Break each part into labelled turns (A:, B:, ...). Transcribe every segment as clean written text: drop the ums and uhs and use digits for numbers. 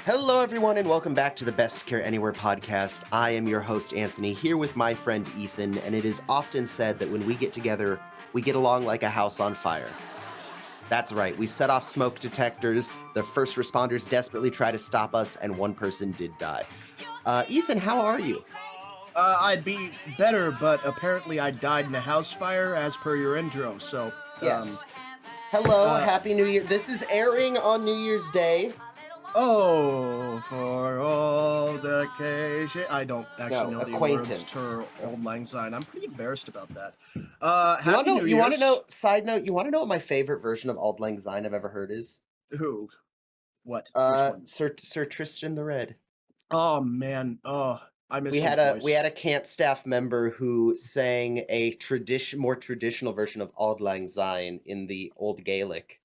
A: Hello, everyone, and welcome back to the Best Care Anywhere podcast. I am your host, Anthony, here with my friend Ethan, and it is often said that when we get together, we get along like a house on fire. That's right, we set off smoke detectors, the first responders desperately try to stop us, and one person did die. Ethan, how are you?
B: I'd be better, but apparently I died in a house fire as per your intro. So,
A: Yes. Hello,
B: uh,
A: Happy New Year. This is airing on New Year's Day.
B: oh, for old occasion. I don't actually
A: No,
B: know the words
A: acquaintance.
B: to Old Lang Syne. I'm pretty embarrassed about that.
A: You want
B: Happy
A: to know?
B: New
A: You want to
B: Year's.
A: know? Side note: you want to know what my favorite version of Auld Lang Syne I've ever heard is?
B: Who? What? Which one?
A: Sir Tristan the Red.
B: Oh, man. Oh, I
A: We
B: miss his
A: had a we
B: voice.
A: had a camp staff member who sang a more traditional version of Auld Lang Syne in the Old Gaelic,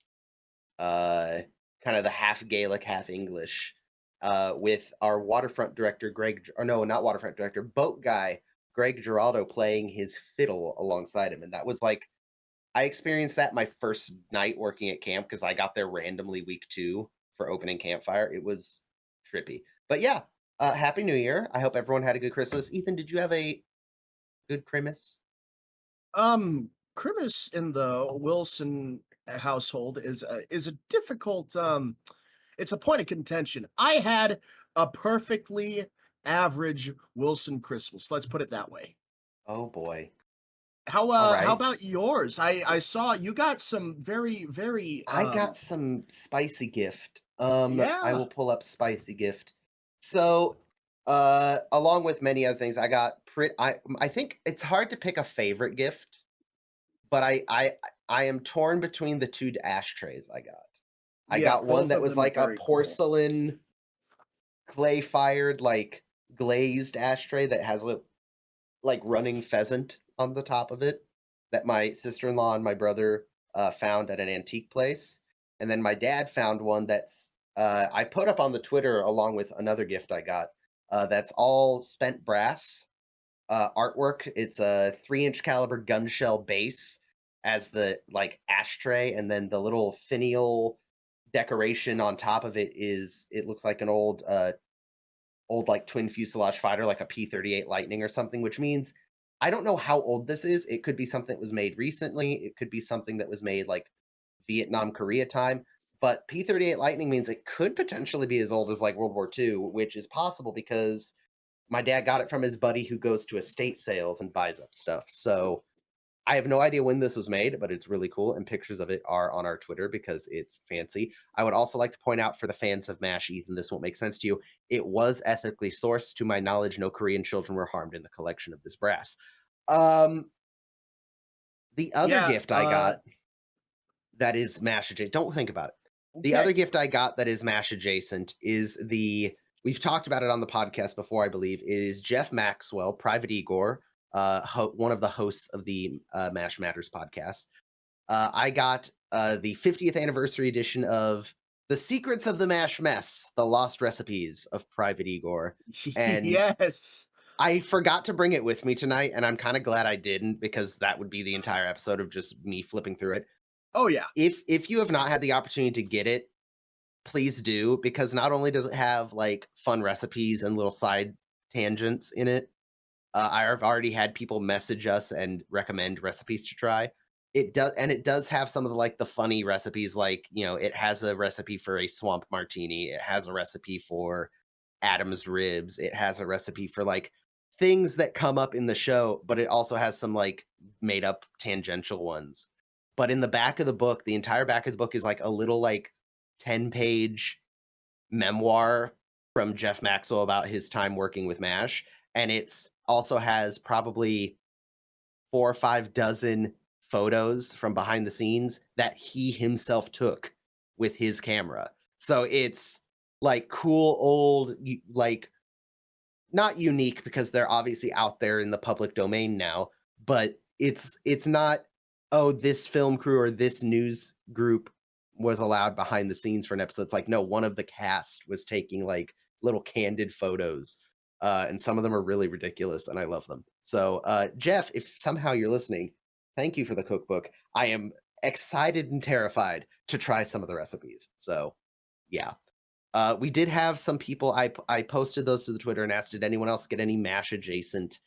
A: uh, kind of the half Gaelic, half English, with our waterfront director or no, not waterfront director, boat guy Greg Giraldo playing his fiddle alongside him, and that was like I experienced that my first night working at camp because I got there randomly week 2 for opening campfire. It was trippy. But yeah, happy New Year. I hope everyone had a good Christmas. Ethan, did you have a good Christmas?
B: Christmas in the Wilson household is a difficult it's a point of contention. I had a perfectly average Wilson Christmas, let's put it that way.
A: Oh boy. All
B: How
A: right.
B: about yours? I saw you got some very,
A: I got some spicy gift. I
B: yeah,
A: will pull up spicy gift. So, along with many other things, I think it's hard to pick a favorite gift, but I am torn between the two ashtrays I got. I
B: yeah,
A: got one
B: both
A: that
B: of
A: was
B: them are
A: like a
B: very cool.
A: porcelain clay fired, like glazed ashtray that has a like running pheasant on the top of it that my sister-in-law and my brother found at an antique place. And then my dad found one that's I put up on the Twitter along with another gift I got. That's all spent brass artwork. It's a 3-inch caliber gun shell base as the like ashtray, and then the little finial decoration on top of it looks like an old like twin fuselage fighter, like a P-38 Lightning or something, which means I don't know how old this is. It could be something that was made recently. It could be something that was made like Vietnam, Korea time. But P-38 Lightning means it could potentially be as old as like World War II, which is possible because my dad got it from his buddy who goes to estate sales and buys up stuff. So I have no idea when this was made, but it's really cool, and pictures of it are on our Twitter because it's fancy. I would also like to point out for the fans of MASH, Ethan, this won't make sense to you. It was ethically sourced. To my knowledge, no Korean children were harmed in the collection of this brass. Um, the other
B: Yeah,
A: gift I got that is MASH adjacent, don't think about it. The
B: okay.
A: other gift I got that is MASH adjacent is we've talked about it on the podcast before, I believe, is Jeff Maxwell, Private Igor, one of the hosts of the MASH Matters podcast. I got the 50th anniversary edition of The Secrets of the Mash Mess, The Lost Recipes of Private Igor. And
B: Yes.
A: I forgot to bring it with me tonight, and I'm kind of glad I didn't because that would be the entire episode of just me flipping through it.
B: Oh, yeah.
A: If you have not had the opportunity to get it, please do, because not only does it have like fun recipes and little side tangents in it, I've already had people message us and recommend recipes to try. It does have some of the like the funny recipes, like it has a recipe for a swamp martini. It has a recipe for Adam's ribs. It has a recipe for like things that come up in the show, but it also has some like made up tangential ones. But in the back of the book, the entire back of the book is like a little like 10-page memoir from Jeff Maxwell about his time working with MASH, and it's also has probably 4 or 5 dozen photos from behind the scenes that he himself took with his camera. So it's like cool old like not unique because they're obviously out there in the public domain now, but it's not, oh, this film crew or this news group was allowed behind the scenes for an episode. It's like, no, one of the cast was taking like little candid photos. And some of them are really ridiculous and I love them. So Jeff, if somehow you're listening, thank you for the cookbook. I am excited and terrified to try some of the recipes. So yeah. We did have some people. I posted those to the Twitter and asked, did anyone else get any Mash adjacent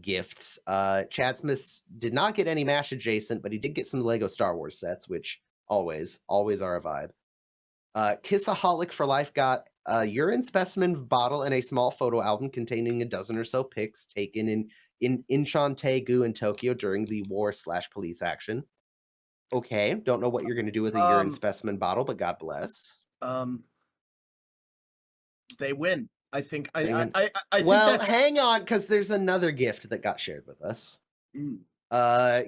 A: gifts? Chad Smith did not get any Mash adjacent, but he did get some Lego Star Wars sets, which always are a vibe. Kissaholic for Life got a urine specimen bottle and a small photo album containing a dozen or so pics taken in Incheon, Daegu, and Tokyo during the war/police action. Okay, don't know what you're going to do with a urine
B: Um,
A: specimen bottle, but God bless.
B: um, they win. I think
A: They win.
B: I think
A: Well,
B: that's
A: hang on, because there's another gift that got shared with us.
B: mm,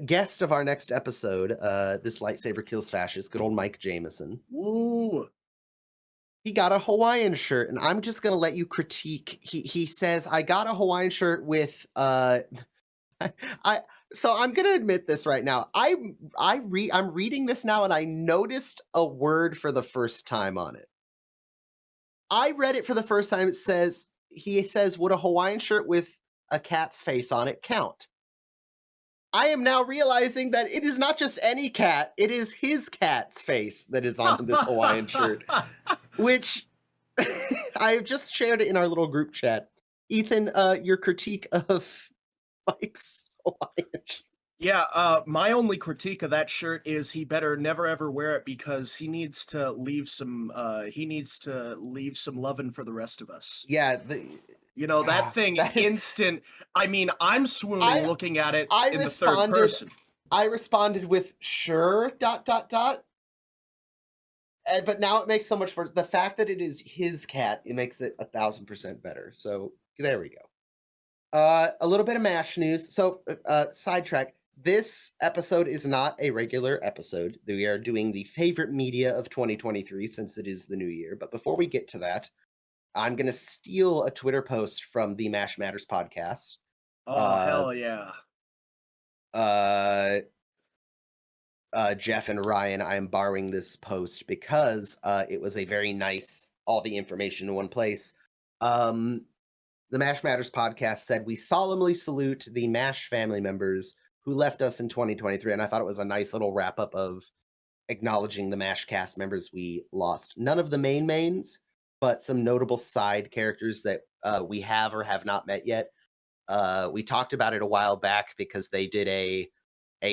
A: Guest of our next episode, this lightsaber kills fascists, good old Mike Jameson.
B: woo.
A: He got a Hawaiian shirt, and I'm just gonna let you critique. He says, I got a Hawaiian shirt with I so I'm gonna admit this right now. I'm reading this now and I noticed a word for the first time on it. I read it for the first time. He says, would a Hawaiian shirt with a cat's face on it count? I am now realizing that it is not just any cat, it is his cat's face that is on this Hawaiian shirt, which I've just shared it in our little group chat. Ethan, your critique of Mike's Hawaiian shirt.
B: Yeah, my only critique of that shirt is he better never ever wear it because he needs to leave some loving for the rest of us.
A: Yeah,
B: You know, that thing
A: that is
B: instant. I mean, I'm swooning
A: I
B: looking at it
A: I
B: in the third
A: responded
B: person.
A: I responded with sure dot dot dot. But now it makes so much worse. The fact that it is his cat, it makes it 1,000% better. So there we go. A little bit of MASH news. So sidetrack. This episode is not a regular episode. We are doing the favorite media of 2023 since it is the new year. But before we get to that, I'm going to steal a Twitter post from the MASH Matters podcast.
B: Oh,
A: Uh,
B: hell yeah.
A: uh, Jeff and Ryan, I am borrowing this post because it was a very nice, all the information in one place. The MASH Matters podcast said, we solemnly salute the MASH family members who left us in 2023. And I thought it was a nice little wrap up of acknowledging the MASH cast members we lost. None of the mains, but some notable side characters that we have or have not met yet. We talked about it a while back because they did a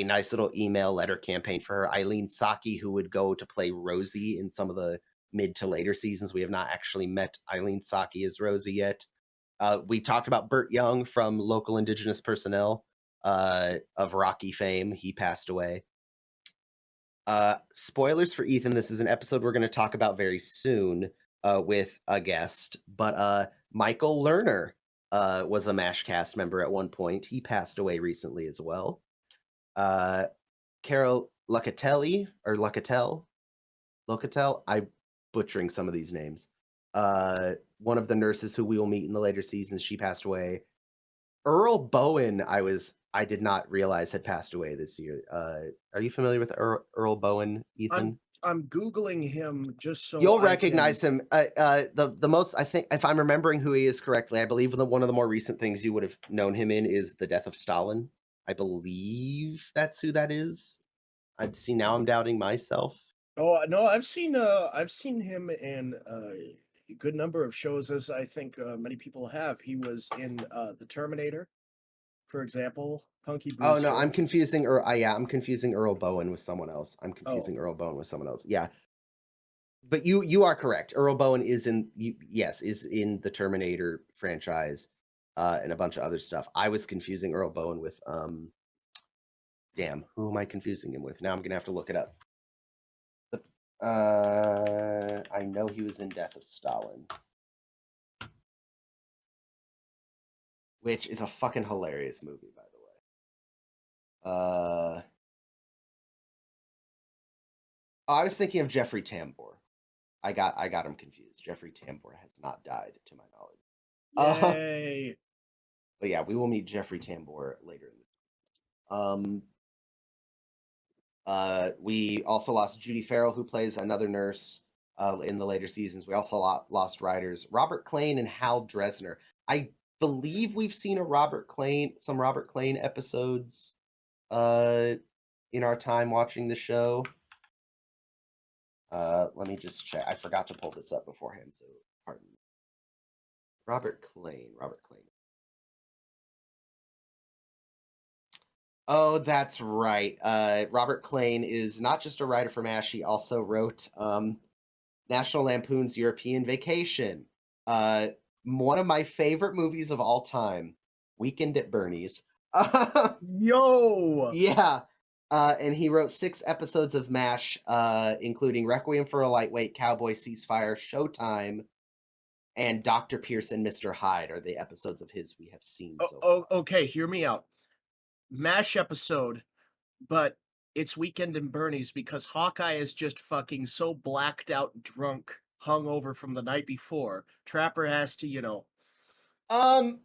A: nice little email letter campaign for her. Eileen Saki, who would go to play Rosie in some of the mid to later seasons. We have not actually met Eileen Saki as Rosie yet. We talked about Burt Young from local Indigenous personnel of Rocky fame. He passed away. Spoilers for Ethan. This is an episode we're going to talk about very soon with a guest. But Michael Lerner was a MASH cast member at one point. He passed away recently as well. Carol Locatelli or Locatel, I'm butchering some of these names. One of the nurses who we will meet in the later seasons, she passed away. Earl Bowen, I did not realize had passed away this year. Are you familiar with Earl Bowen, Ethan?
B: I'm Googling him just so
A: You'll
B: I
A: recognize
B: can.
A: him. The most, I think, if I'm remembering who he is correctly, I believe one of the more recent things you would have known him in is The Death of Stalin. I believe that's who that is. I'd see now I'm doubting myself.
B: Oh no, I've seen him in a good number of shows, as I think many people have. He was in The Terminator, for example, Punky
A: Oh no,
B: Brewster.
A: I'm confusing I'm confusing Earl Bowen with someone else.
B: Oh,
A: Earl Bowen with someone else. Yeah. But you are correct. Earl Bowen is in the Terminator franchise and a bunch of other stuff. I was confusing Earl Bowen with damn, who am I confusing him with? Now I'm going to have to look it up. I know he was in Death of Stalin, which is a fucking hilarious movie, by the way. I was thinking of Jeffrey Tambor. I got him confused. Jeffrey Tambor has not died, to my knowledge.
B: yay!
A: But yeah, we will meet Jeffrey Tambor later in this. We also lost Judy Farrell, who plays another nurse in the later seasons. We also lost writers Robert Klein and Hal Dresner. I believe we've seen some Robert Klein episodes in our time watching the show. Let me just check. I forgot to pull this up beforehand, so pardon me. Robert Klain. Robert Klain. Oh, that's right. Robert Klain is not just a writer for MASH. He also wrote National Lampoon's European Vacation. Uh, One of my favorite movies of all time, Weekend at Bernie's.
B: Yo!
A: Yeah. And he wrote 6 episodes of MASH, including Requiem for a Lightweight, Cowboy Ceasefire, Showtime, and Dr. Pierce and Mr. Hyde are the episodes of his we have seen so far.
B: Okay, hear me out. MASH episode, but it's Weekend in Bernie's because Hawkeye is just fucking so blacked out drunk, hungover from the night before. Trapper has to,
A: Um,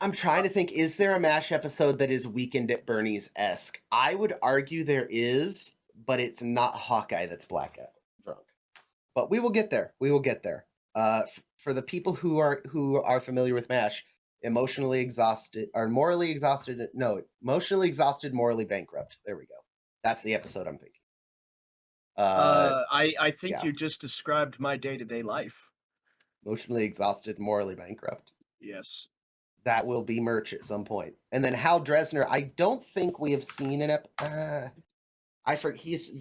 A: I'm trying to think, is there a MASH episode that is Weekend at Bernie's-esque? I would argue there is, but it's not Hawkeye that's blackout drunk. But we will get there. We will get there. For the people who are familiar with MASH, emotionally exhausted or morally exhausted. No, it's emotionally exhausted, morally bankrupt. There we go. That's the episode I'm thinking.
B: I think
A: Yeah.
B: you just described my day-to-day life.
A: Emotionally exhausted, morally bankrupt.
B: Yes.
A: That will be merch at some point. And then Hal Dresner, I don't think we have seen he's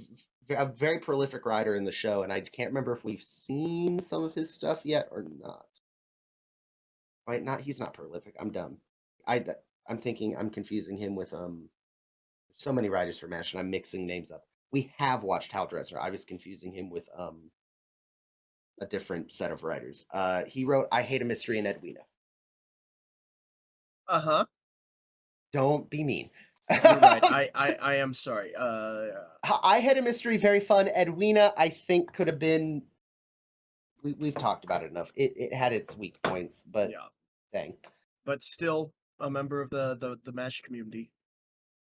A: a very prolific writer in the show, and I can't remember if we've seen some of his stuff yet or not. Right? Not he's not prolific. I'm dumb. I'm thinking I'm confusing him with so many writers for MASH, and I'm mixing names up. We have watched Hal Dresner. I was confusing him with a different set of writers. He wrote I Hate a Mystery in Edwina.
B: Uh-huh.
A: Don't be mean.
B: You're right. I am sorry.
A: I Had a Mystery, very fun. Edwina, I think could have been. We've talked about it enough. It had its weak points, but
B: yeah,
A: dang,
B: but still a member of the MASH community.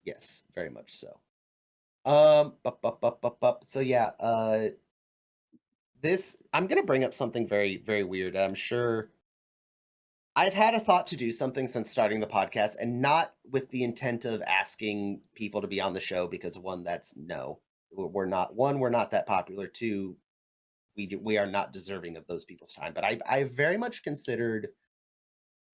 A: yes, very much so. So yeah, this I'm gonna bring up something very, very weird. I'm sure I've had a thought to do something since starting the podcast, and not with the intent of asking people to be on the show because one, that's no, we're not. One, we're not that popular. Two, we are not deserving of those people's time. But I very much considered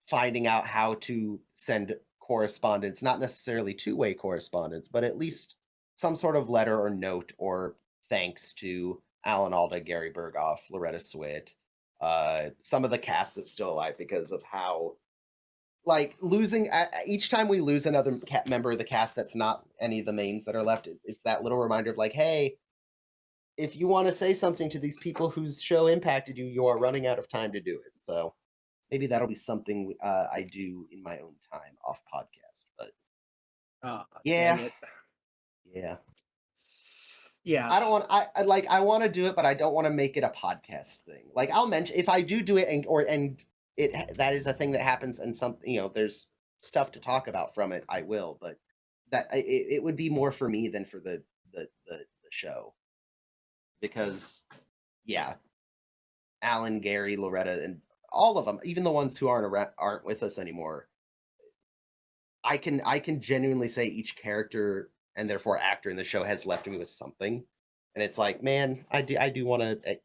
A: finding out how to send correspondence, not necessarily two-way correspondence, but at least some sort of letter or note or thanks to Alan Alda, Gary Berghoff, Loretta Swit, some of the cast that's still alive, because of how, like, losing each time we lose another member of the cast that's not any of the mains that are left, it's that little reminder of like, hey, if you want to say something to these people whose show impacted you, you are running out of time to do it. So maybe that'll be something I do in my own time off podcast. But yeah,
B: Dang it.
A: yeah.
B: Yeah.
A: I don't want. I want to do it, but I don't want to make it a podcast thing. Like, I'll mention if I do it, and that is a thing that happens, and there's stuff to talk about from it. I will, but it would be more for me than for the show, because yeah, Alan, Gary, Loretta, and all of them, even the ones who aren't with us anymore, I can genuinely say each character and therefore actor in the show has left me with something, and it's like, man, I do want to.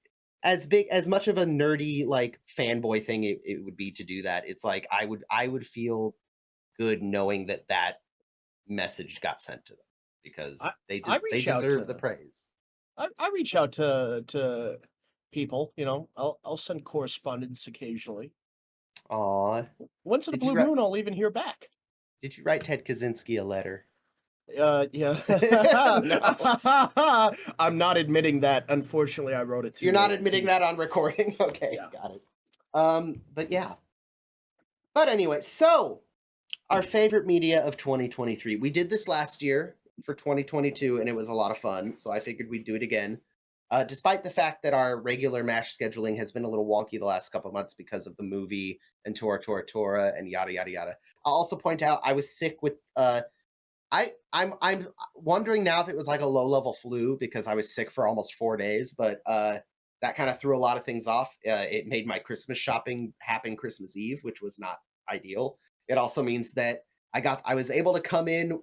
A: As much of a nerdy, like, fanboy thing it would be to do that. It's like I would feel good knowing that message got sent to them, because they deserve the praise.
B: I reach out to people. I'll send correspondence occasionally.
A: Aw,
B: Once in a blue moon, I'll even hear back.
A: did you write Ted Kaczynski a letter?
B: Yeah.
A: No.
B: I'm not admitting that. Unfortunately, I wrote it too
A: You're not
B: late.
A: admitting that on recording? Okay,
B: Yeah.
A: got it. But yeah. But anyway, so our favorite media of 2023. We did this last year for 2022, and it was a lot of fun, so I figured we'd do it again. Despite the fact that our regular MASH scheduling has been a little wonky the last couple of months because of the movie and Tora and yada yada yada. I'll also point out I was sick with I'm wondering now if it was like a low level flu, because I was sick for almost 4 days, but that kind of threw a lot of things off. It made my Christmas shopping happen Christmas Eve, which was not ideal. It also means that I was able to come in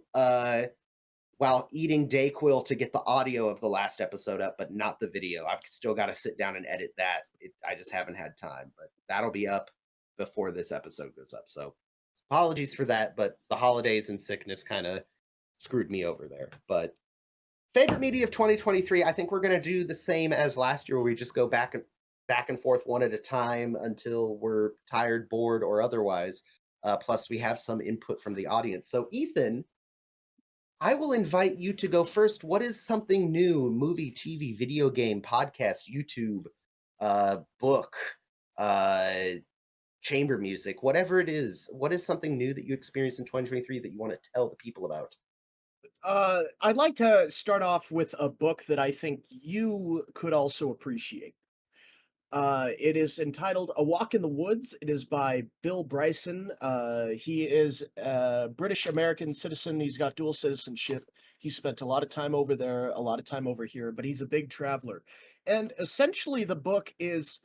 A: while eating Dayquil to get the audio of the last episode up, but not the video. I've still got to sit down and edit that. I just haven't had time, but that'll be up before this episode goes up. So apologies for that, but the holidays and sickness kind of screwed me over there. But favorite media of 2023, I think we're going to do the same as last year, where we just go back and forth one at a time until we're tired, bored, or otherwise. Plus, we have some input from the audience. So, Ethan, I will invite you to go first. What is something new, movie, TV, video game, podcast, YouTube, book, uh, chamber music, whatever it is? What is something new that you experienced in 2023 that you want to tell the people about?
B: I'd like to start off with a book that I think you could also appreciate. It is entitled A Walk in the Woods. It is by Bill Bryson. He is a British American citizen. He's got dual citizenship. He spent a lot of time over there, a lot of time over here, but he's a big traveler. And essentially, the book is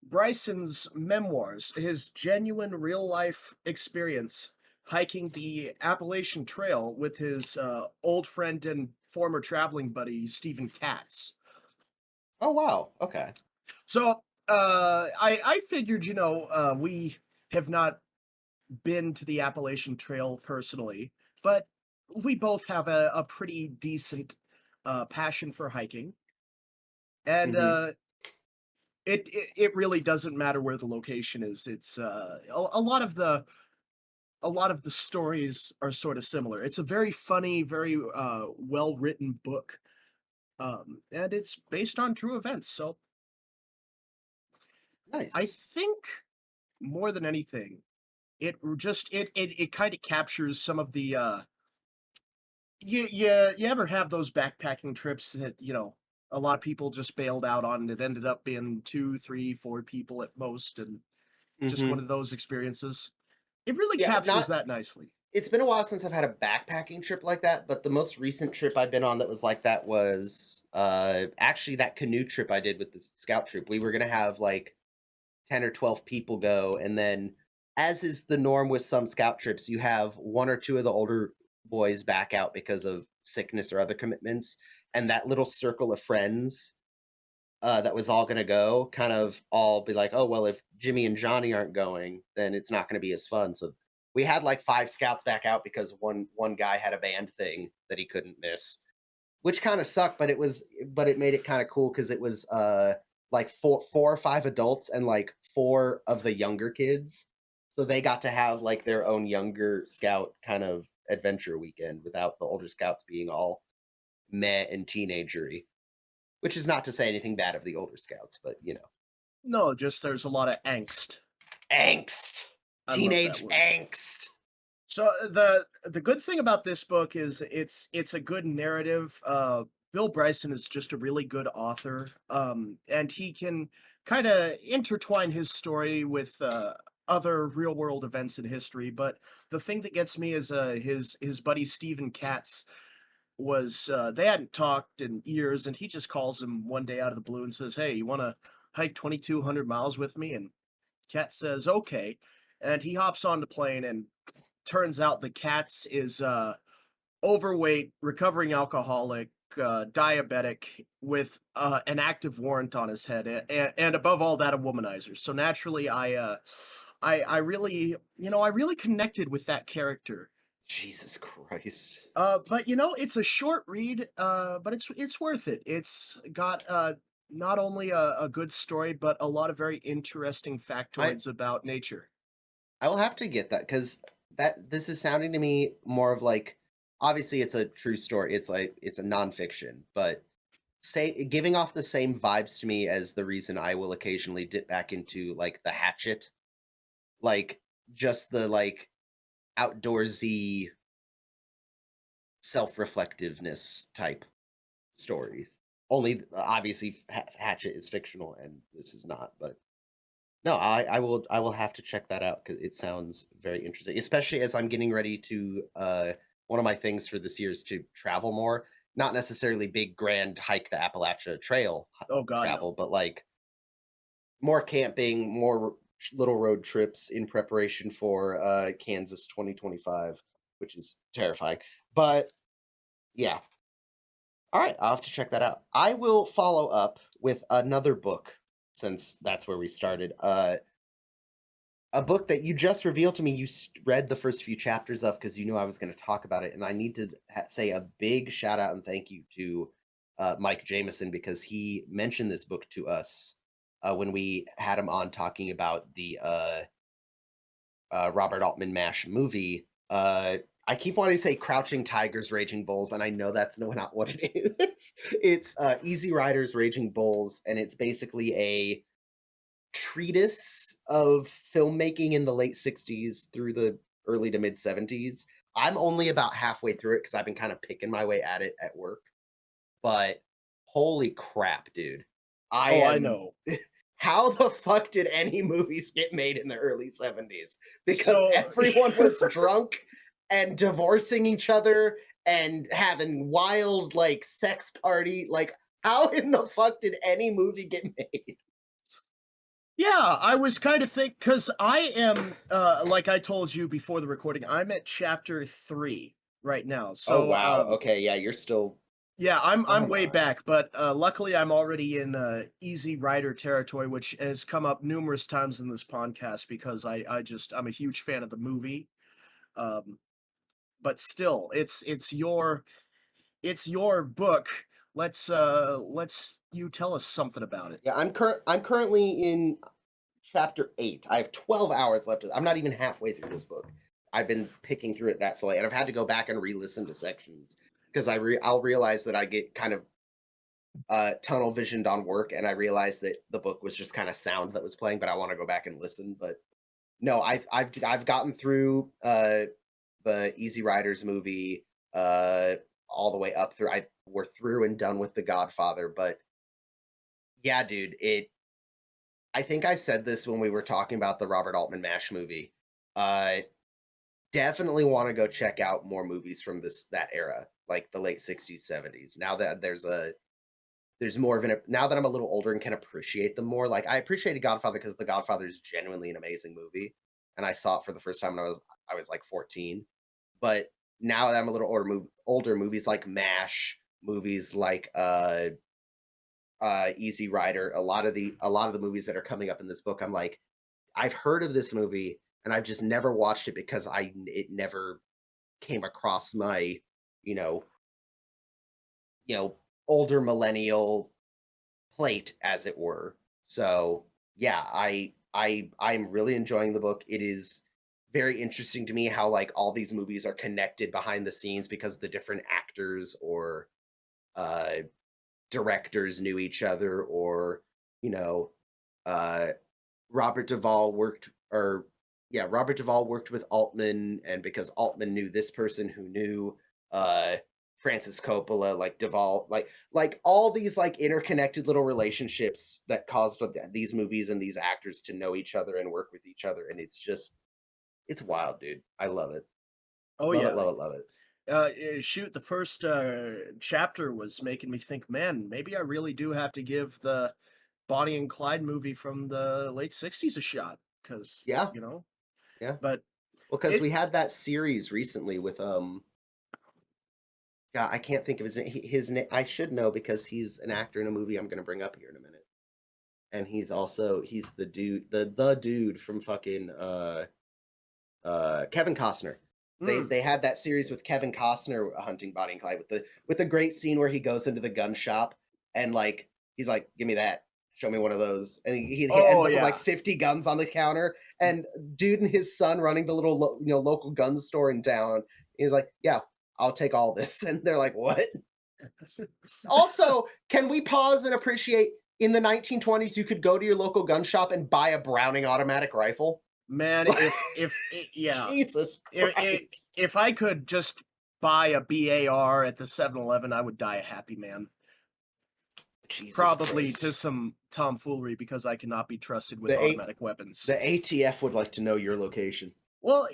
B: Bryson's memoirs, his genuine real life experience hiking the Appalachian Trail with his old friend and former traveling buddy, Stephen Katz.
A: Oh, wow. Okay.
B: So I figured, we have not been to the Appalachian Trail personally, but we both have a pretty decent passion for hiking. And
A: Hmm.
B: it really doesn't matter where the location is. It's a lot of the stories are sort of similar. It's a very funny, very well written book, and it's based on true events. So I
A: Nice.
B: think more than anything, it kind of captures some of the you ever have those backpacking trips that a lot of people just bailed out on, and it ended up being two, three, four people at most, and just one
A: Hmm.
B: of those experiences. It really
A: Yeah,
B: captures
A: not
B: that nicely.
A: it's been a while since I've had a backpacking trip like that, but the most recent trip I've been on that was like that was actually that canoe trip I did with the scout troop. We were gonna have like 10 or 12 people go, and then as is the norm with some scout trips, you have one or two of the older boys back out because of sickness or other commitments, and that little circle of friends that was all gonna go kind of all be like, oh well, if Jimmy and Johnny aren't going, then it's not gonna be as fun. So we had like five scouts back out because one guy had a band thing that he couldn't miss, which kind of sucked, but it made it kind of cool because it was like four or five adults and like four of the younger kids. So they got to have like their own younger scout kind of adventure weekend without the older scouts being all meh and teenagery. Which is not to say anything bad of the older scouts, but
B: No, just there's a lot of angst.
A: angst,
B: I love that
A: teenage
B: word.
A: angst.
B: So the good thing about this book is it's a good narrative. Bill Bryson is just a really good author, and he can kind of intertwine his story with other real world events in history. But the thing that gets me is his buddy Stephen Katz was they hadn't talked in years, and he just calls him one day out of the blue and says, "Hey, you want to hike 2,200 miles with me?" And Kat says, "Okay," and he hops on the plane and turns out the Katz is overweight, recovering alcoholic, diabetic, with an active warrant on his head, and above all that, a womanizer. So naturally, I really, I really connected with that character.
A: Jesus Christ.
B: But it's a short read, but it's worth it. It's got not only a good story, but a lot of very interesting
A: I
B: factoids about nature.
A: I will have to get that because that this is sounding to me more of like obviously it's a true story. It's like it's a nonfiction, but say giving off the same vibes to me as the reason I will occasionally dip back into like the Hatchet, like just the like outdoorsy self-reflectiveness type stories. Only obviously Hatchet is fictional and this is not, but no, I will have to check that out because it sounds very interesting, especially as I'm getting ready to one of my things for this year is to travel more. Not necessarily big grand hike the Appalachia Trail
B: Oh God, no.
A: travel, but like more camping, more little road trips in preparation for Kansas 2025, which is terrifying. But Yeah. All right, I'll have to check that out. I will follow up with another book since that's where we started. A book that you just revealed to me you read the first few chapters of because you knew I was going to talk about it, and I need to say a big shout out and thank you to Mike Jameson because he mentioned this book to us when we had him on talking about the Robert Altman Mash movie. I keep wanting to say Crouching Tigers, Raging Bulls, and I know that's not what it is. It's Easy Riders, Raging Bulls, and it's basically a treatise of filmmaking in the late 60s through the early to mid 70s. I'm only about halfway through it because I've been kind of picking my way at it at work. But holy crap, dude. I
B: Oh, I
A: am
B: know.
A: how the fuck did any movies get made in the early 70s? Because
B: So
A: everyone was drunk and divorcing each other and having wild like sex party. Like, how in the fuck did any movie get made?
B: yeah, I was kind of because I am, like I told you before the recording, I'm at chapter 3 right now.
A: Oh
B: So,
A: wow. Okay, yeah, you're still
B: yeah, I'm
A: come
B: way
A: on.
B: back, but luckily I'm already in easy rider territory, which has come up numerous times in this podcast because I'm a huge fan of the movie. Um, but still, it's your book. Let's you tell us something about it.
A: Yeah, I'm currently in chapter 8. I have 12 hours left. I'm not even halfway through this book. I've been picking through it that slowly, and I've had to go back and re-listen to sections because I'll realize that I get kind of tunnel visioned on work, and I realized that the book was just kind of sound that was playing, but I want to go back and listen. But no, I've gotten through the Easy Riders movie uh all the way up through. We're through and done with The Godfather, but yeah, dude, it I think I said this when we were talking about the Robert Altman MASH movie. Uh, definitely want to go check out more movies from that era, like the late 60s, 70s. Now that there's more of an now that I'm a little older and can appreciate them more. Like I appreciated Godfather because The Godfather is genuinely an amazing movie, and I saw it for the first time when I was like 14. But now that I'm a little older, movies like MASH, movies like Easy Rider, a lot of the movies that are coming up in this book, I'm like, I've heard of this movie and I've just never watched it because it never came across my, you know, you know, older millennial plate as it were. So, yeah, I'm really enjoying the book. It is very interesting to me how like all these movies are connected behind the scenes because the different actors or uh directors knew each other or, you know, uh Robert Duvall worked or yeah, Robert Duvall worked with Altman, and because Altman knew this person who knew uh Francis Coppola, like Duvall, like all these like interconnected little relationships that caused these movies and these actors to know each other and work with each other, and it's wild, dude. I love it,
B: Oh
A: love it,
B: yeah.
A: love it, love it.
B: Shoot, the first chapter was making me think, man, maybe I really do have to give the Bonnie and Clyde movie from the late 60s a shot because,
A: Yeah,
B: you know,
A: yeah.
B: but
A: Well, because
B: it,
A: we had that series recently with God, I can't think of his name. I should know because he's an actor in a movie I'm going to bring up here in a minute. And he's the dude the dude from fucking Kevin Costner.
B: mm,
A: They had that series with Kevin Costner hunting Bonnie and Clyde with the great scene where he goes into the gun shop and like he's like, "Give me that, show me one of those," and he ends
B: oh
A: up with like
B: yeah.
A: 50 guns on the counter. And dude and his son running the little local gun store in town. He's like, "Yeah, I'll take all this," and they're like, "What?" Also, can we pause and appreciate in the 1920s you could go to your local gun shop and buy a Browning automatic rifle?
B: Man, yeah,
A: Jesus
B: if
A: Christ.
B: if I could just buy a BAR at the 7-Eleven, I would die a happy man.
A: Jesus
B: Probably to
A: Christ.
B: some tomfoolery because I cannot be trusted with
A: The A
B: automatic weapons.
A: the ATF would like to know your location.
B: Well,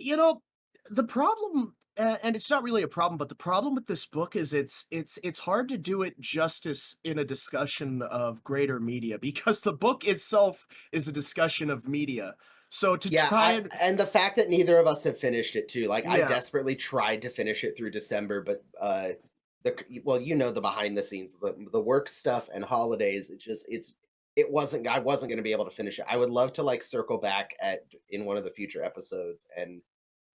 B: the problem, and it's not really a problem, but the problem with this book is it's hard to do it justice in a discussion of greater media because the book itself is a discussion of media. So to
A: Yeah,
B: try
A: I
B: and
A: and the fact that neither of us have finished it too. Like I
B: yeah,
A: desperately tried to finish it through December, but well, you know, the behind the scenes, the work stuff and holidays. It wasn't. I wasn't going to be able to finish it. I would love to like circle back at in one of the future episodes, and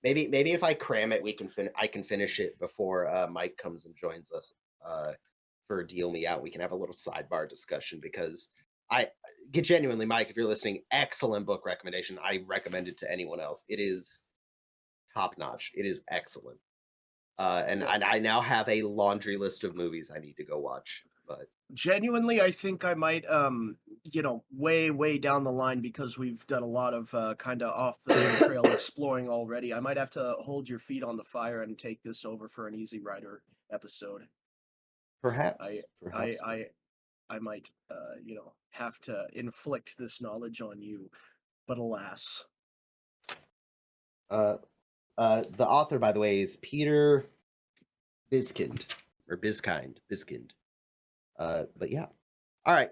A: maybe if I cram it, I can finish it before Mike comes and joins us for Deal Me Out. We can have a little sidebar discussion because I get genuinely, Mike, if you're listening, excellent book recommendation. I recommend it to anyone else. It is top notch. It is excellent. And
B: Well,
A: I now have a laundry list of movies I need to go watch. But
B: genuinely, I think I might, way down the line because we've done a lot of kind of off the trail exploring already. I might have to hold your feet on the fire and take this over for an Easy Rider episode. I,
A: perhaps,
B: I,
A: perhaps,
B: I, I might, have to inflict this knowledge on you, but alas.
A: uh, the author, by the way, is Peter Biskind or Biskind. But yeah, all right,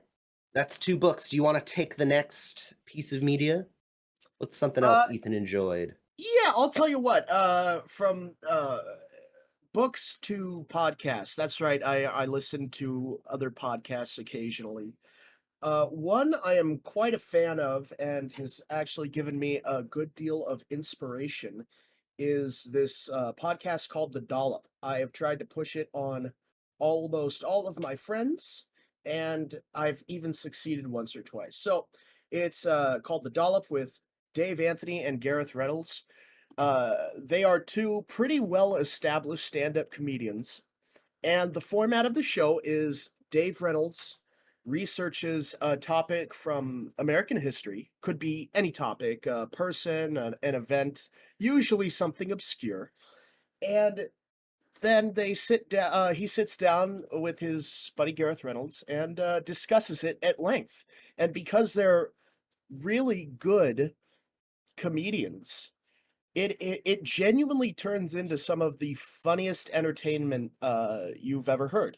A: that's two books. Do you want to take the next piece of media? What's something else
B: Uh,
A: Ethan enjoyed?
B: yeah, I'll tell you what. From books to podcasts. That's right. I listen to other podcasts occasionally. One I am quite a fan of and has actually given me a good deal of inspiration is this podcast called The Dollop. I have tried to push it on almost all of my friends, and I've even succeeded once or twice. So it's called The Dollop with Dave Anthony and Gareth Reynolds. They are two pretty well established stand up comedians, and the format of the show is Dave Reynolds researches a topic from American history, could be any topic, a person, an event, usually something obscure. And then he sits down with his buddy Gareth Reynolds and discusses it at length. And because they're really good comedians, it genuinely turns into some of the funniest entertainment you've ever heard.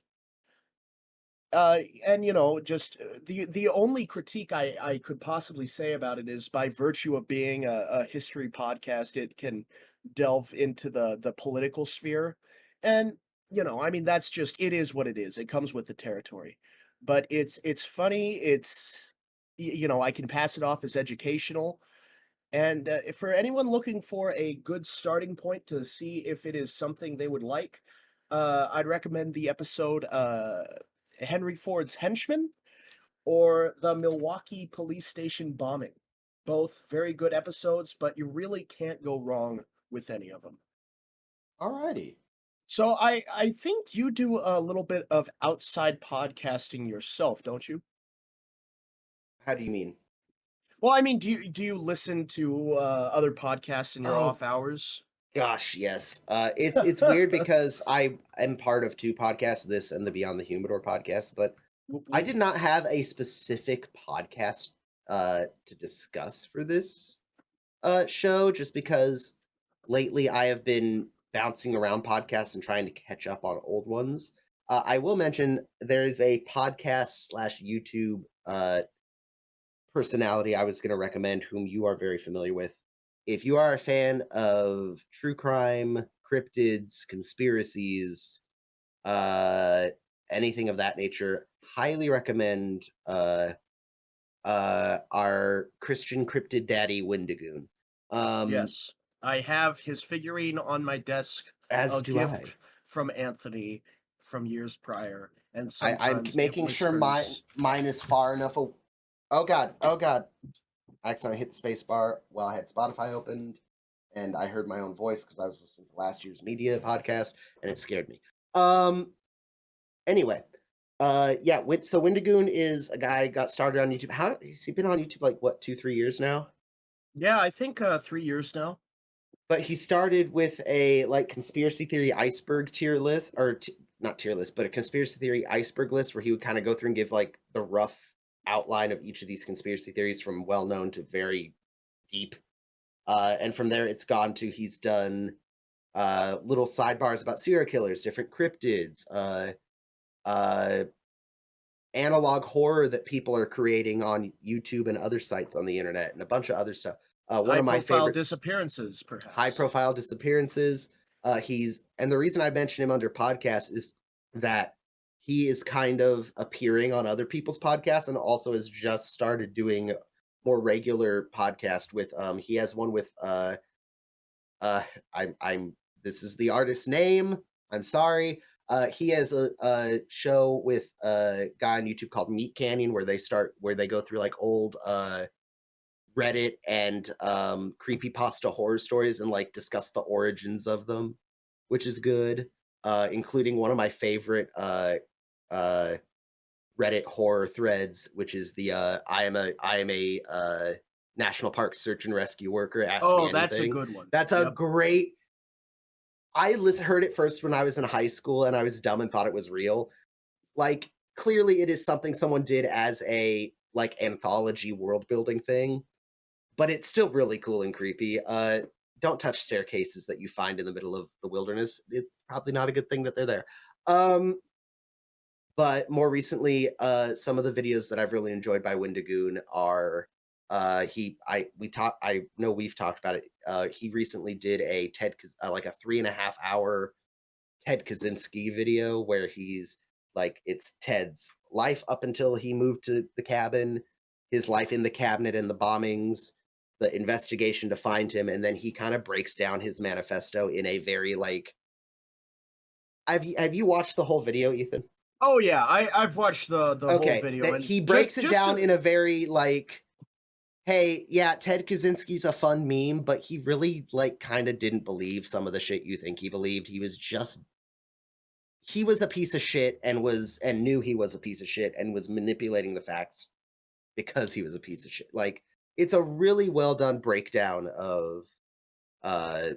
B: And just the only critique I could possibly say about it is by virtue of being a history podcast, it can delve into the political sphere, and I mean that's just it is what it is. It comes with the territory, but it's funny. I can pass it off as educational, and for anyone looking for a good starting point to see if it is something they would like, I'd recommend the episode Henry Ford's Henchman or the Milwaukee police station bombing. Both very good episodes, but you really can't go wrong with any of them.
A: All righty.
B: So I think you do a little bit of outside podcasting yourself, don't you?
A: How do you mean?
B: Well, I mean, do you listen to other podcasts in your
A: Oh
B: off hours?
A: gosh, yes. It's weird because I am part of two podcasts, this and the Beyond the Humidor podcast, but
B: Whoop,
A: I
B: whoop.
A: did not have a specific podcast to discuss for this show just because lately I have been bouncing around podcasts and trying to catch up on old ones. I will mention there is a podcast slash YouTube personality I was going to recommend, whom you are very familiar with. If you are a fan of true crime, cryptids, conspiracies, uh, anything of that nature, highly recommend our Christian cryptid daddy Windigoon. Um,
B: Yes, I have his figurine on my desk,
A: as
B: a
A: do I.
B: gift from Anthony from years prior, and
A: I'm
B: sometimes it
A: making sure
B: whispers.
A: mine is far enough. Oh god, oh god! I accidentally hit the space bar while I had Spotify opened, and I heard my own voice because I was listening to last year's media podcast, and it scared me. Anyway, yeah. So Windigoon is a guy got started on YouTube. How has he been on YouTube? Like what, 2 3 years now?
B: Yeah, I think 3 years now.
A: But he started with a like conspiracy theory iceberg tier list, or not tier list, but a conspiracy theory iceberg list where he would kind of go through and give like the rough outline of each of these conspiracy theories from well known to very deep. And from there, it's gone to he's done little sidebars about serial killers, different cryptids, uh, analog horror that people are creating on YouTube and other sites on the internet, and a bunch of other stuff. One
B: High
A: of my
B: profile
A: favorites,
B: disappearances,
A: high
B: perhaps.
A: profile disappearances. He's and the reason I mention him under podcast is that he is kind of appearing on other people's podcasts and also has just started doing more regular podcast with he has one with uh I'm this is the artist's name. I'm sorry. He has a show with a guy on YouTube called Meat Canyon where they go through like old Reddit and creepypasta horror stories and like discuss the origins of them, which is good. Including one of my favorite uh Reddit horror threads, which is the I am a national park search and rescue worker. Ask me
B: Oh, that's a
A: anything.
B: good one.
A: That's a
B: Yep.
A: great. Heard it first when I was in high school and I was dumb and thought it was real. Like clearly, it is something someone did as a like anthology world building thing, but it's still really cool and creepy. Don't touch staircases that you find in the middle of the wilderness. It's probably not a good thing that they're there. Um, but more recently, some of the videos that I've really enjoyed by Windigoon are I know we've talked about it. He recently did like a 3.5 hour Ted Kaczynski video where he's like it's Ted's life up until he moved to the cabin, his life in the cabinet and the bombings, the investigation to find him, and then he kind of breaks down his manifesto in a very like have you watched the whole video, Ethan?
B: Oh yeah, I've watched the whole
A: Okay,
B: video,
A: that
B: and
A: he breaks it
B: just
A: down
B: to
A: in a very like, "Hey, yeah, Ted Kaczynski's a fun meme, but he really, like, kinda didn't believe some of the shit you think he believed. He was a piece of shit and knew he was a piece of shit and was manipulating the facts because he was a piece of shit." Like, it's a really well done breakdown uh,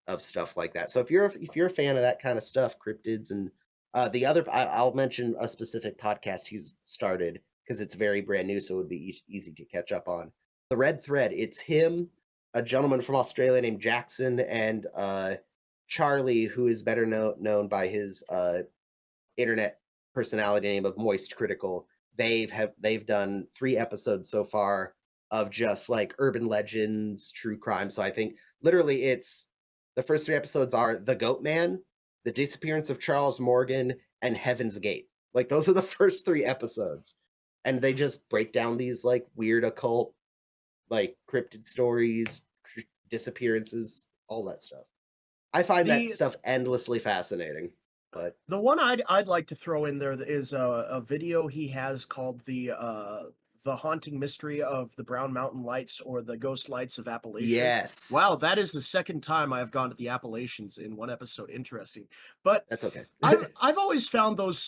A: of stuff like that. So if you're a fan of that kind of stuff, cryptids and I'll mention a specific podcast he's started because it's very brand new, so it would be easy to catch up on. The Red Thread. It's him, a gentleman from Australia named Jackson, and Charlie, who is better known by his internet personality name of Moist Critical. They've done 3 episodes so far of just like urban legends, true crime. So I think literally it's the first 3 episodes are The Goat Man, The Disappearance of Charles Morgan, and Heaven's Gate. Like those are the first 3 episodes. And they just break down these like weird occult, like cryptid stories, disappearances, all that stuff. I find that
B: the
A: stuff endlessly fascinating. But
B: The one I'd like to throw in there is a video he has called the Haunting Mystery of the Brown Mountain Lights or the Ghost Lights of Appalachia.
A: yes,
B: Wow, that is the second time I've gone to the Appalachians in one episode. Interesting. But
A: that's okay.
B: I've always found those,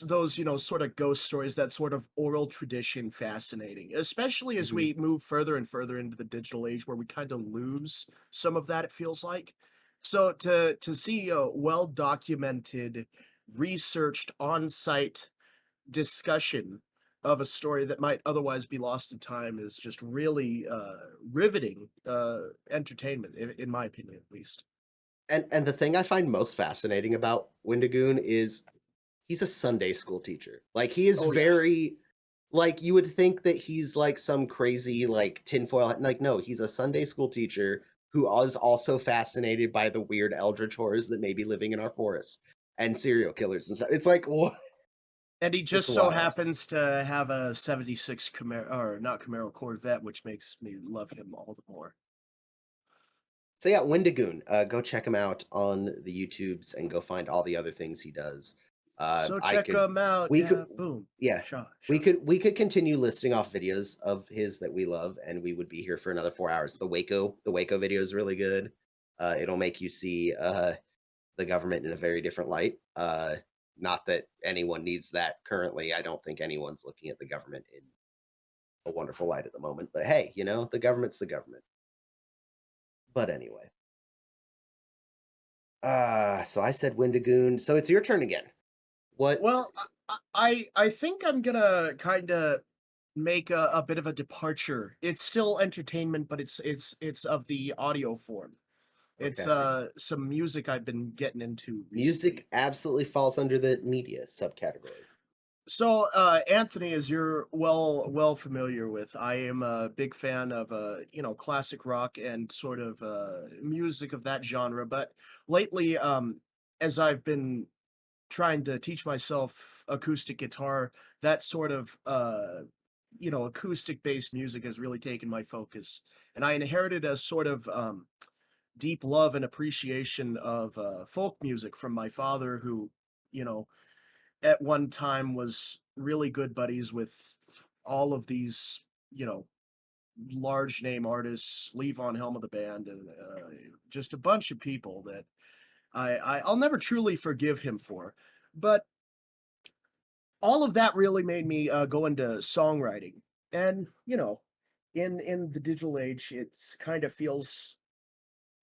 B: sort of ghost stories, that sort of oral tradition fascinating, especially as
A: Mhm.
B: we move further and further into the digital age where we kind of lose some of that, it feels like. So to see a well documented, researched on-site discussion of a story that might otherwise be lost to time is just really riveting entertainment, in my opinion, at least.
A: And the thing I find most fascinating about Windigoon is he's a Sunday school teacher. Like, he is
B: Oh yeah.
A: very like, you would think that he's, like, some crazy, like, tinfoil like, no, he's a Sunday school teacher who is also fascinated by the weird eldritch horrors that may be living in our forests and serial killers and stuff. It's like, what?
B: And he
A: It's
B: just so
A: wild.
B: happens to have a '76 Camaro, or not Camaro, Corvette, which makes me love him all the more.
A: So yeah, Wendigoon. Go check him out on the YouTubes and go find all the other things he does.
B: So
A: I
B: check
A: could,
B: him out.
A: we
B: Yeah,
A: could,
B: boom.
A: yeah,
B: Shot, shot.
A: we could continue listing off videos of his that we love, and we would be here for another 4 hours. The Waco video is really good. It'll make you see the government in a very different light. Not that anyone needs that currently. I don't think anyone's looking at the government in a wonderful light at the moment. But hey, the government's the government. But anyway. So I said Windigoon. So it's your turn again. What?
B: Well, I think I'm gonna kind of make a bit of a departure. It's still entertainment, but it's of the audio form. It's
A: Okay.
B: some music I've been getting into recently.
A: Music absolutely falls under the media subcategory.
B: So, Anthony, as you're well familiar with, I am a big fan of classic rock and sort of music of that genre. But lately, as I've been trying to teach myself acoustic guitar, that sort of acoustic based music has really taken my focus. And I inherited a sort of deep love and appreciation of folk music from my father, who, you know, at one time was really good buddies with all of these, you know, large name artists, Lee Von Helm of the band, and just a bunch of people that I'll never truly forgive him for. But all of that really made me go into songwriting, and in the digital age, it's kind of feels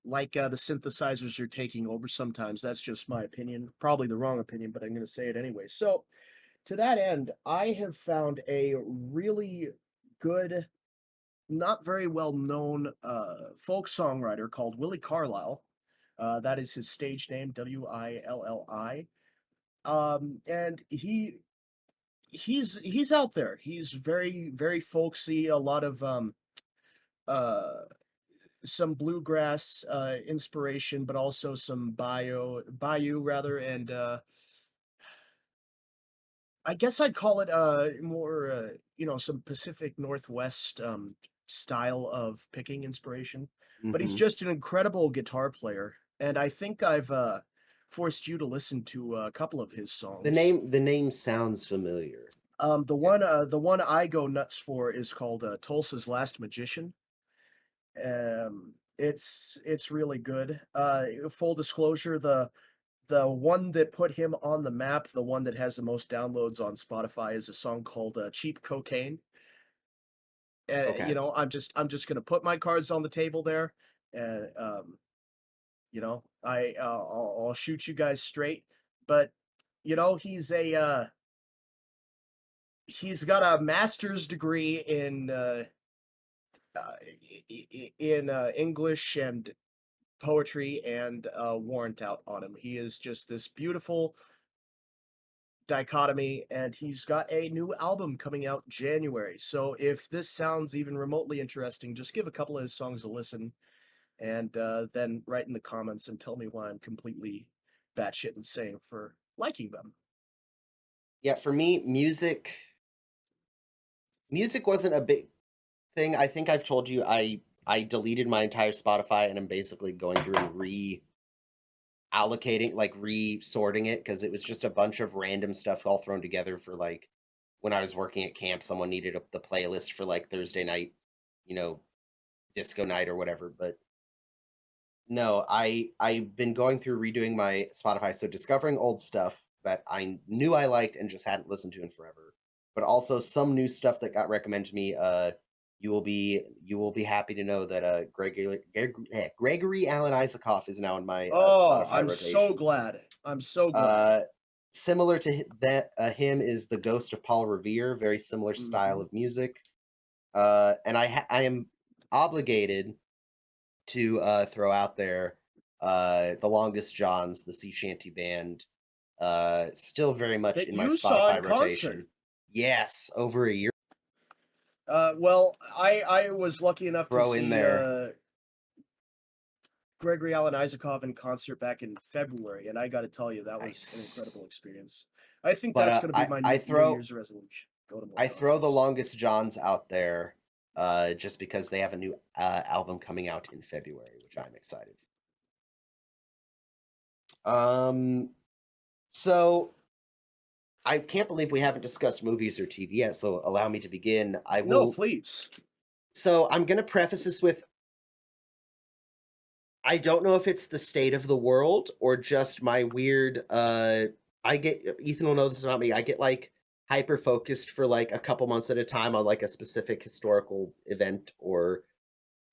B: like the synthesizers are taking over sometimes. That's just my opinion, probably the wrong opinion, but I'm going to say it anyway. So to that end, I have found a really good, not very well known folk songwriter called Willie Carlisle. That is his stage name, Willi. And he's out there. He's very folksy. A lot of uh, some bluegrass inspiration, but also some bayou rather, and I guess I'd call it more some Pacific Northwest style of picking inspiration. But he's
A: Hmm.
B: just an incredible guitar player, and I think I've forced you to listen to a couple of his songs.
A: The name sounds familiar. Yeah.
B: The one I go nuts for is called Tulsa's Last Magician. It's really good. Full disclosure, the one that put him on the map, the one that has the most downloads on Spotify, is a song called Cheap Cocaine.
A: Okay.
B: I'm just gonna put my cards on the table there, and I'll shoot you guys straight. But he's got a master's degree in English and poetry, and a warrant out on him. He is just this beautiful dichotomy, and he's got a new album coming out January. So if this sounds even remotely interesting, just give a couple of his songs a listen, and then write in the comments and tell me why I'm completely batshit insane for liking them.
A: Yeah, for me, music wasn't a big thing. I think I've told you I deleted my entire Spotify and I'm basically going through and allocating, like resorting it because it was just a bunch of random stuff all thrown together for like when I was working at camp, someone needed the playlist for like Thursday night, you know, disco night or whatever. But no, I've been going through redoing my Spotify, so discovering old stuff that I knew I liked and just hadn't listened to in forever. But also some new stuff that got recommended to me. You will be happy to know that Gregory Alan Isaacoff is now in my
B: Oh,
A: Spotify
B: I'm so
A: rotation.
B: glad. I'm so glad.
A: Uh, Similar to that, him is the Ghost of Paul Revere. Very similar style
B: Mhm.
A: of music. And I am obligated to throw out there the Longest Johns, the sea shanty band. Still very much
B: That
A: in my
B: you saw in
A: Spotify
B: concert.
A: rotation. Yes, over a year.
B: Well, I was lucky enough to
A: Throw in
B: see
A: there.
B: Gregory Alan Isakov in concert back in February, and I got to tell you, that was an
A: Nice.
B: incredible experience. I think
A: But
B: that's going to be my New Year's resolution. Go to more
A: I throw the
B: concerts.
A: Longest Johns out there just because they have a new album coming out in February, which I'm excited for. So I can't believe we haven't discussed movies or TV yet, so allow me to begin. I
B: No,
A: will
B: please.
A: So I'm gonna preface this with I don't know if it's the state of the world or just my weird I get Ethan will know this about me. I get like hyper focused for like a couple months at a time on like a specific historical event or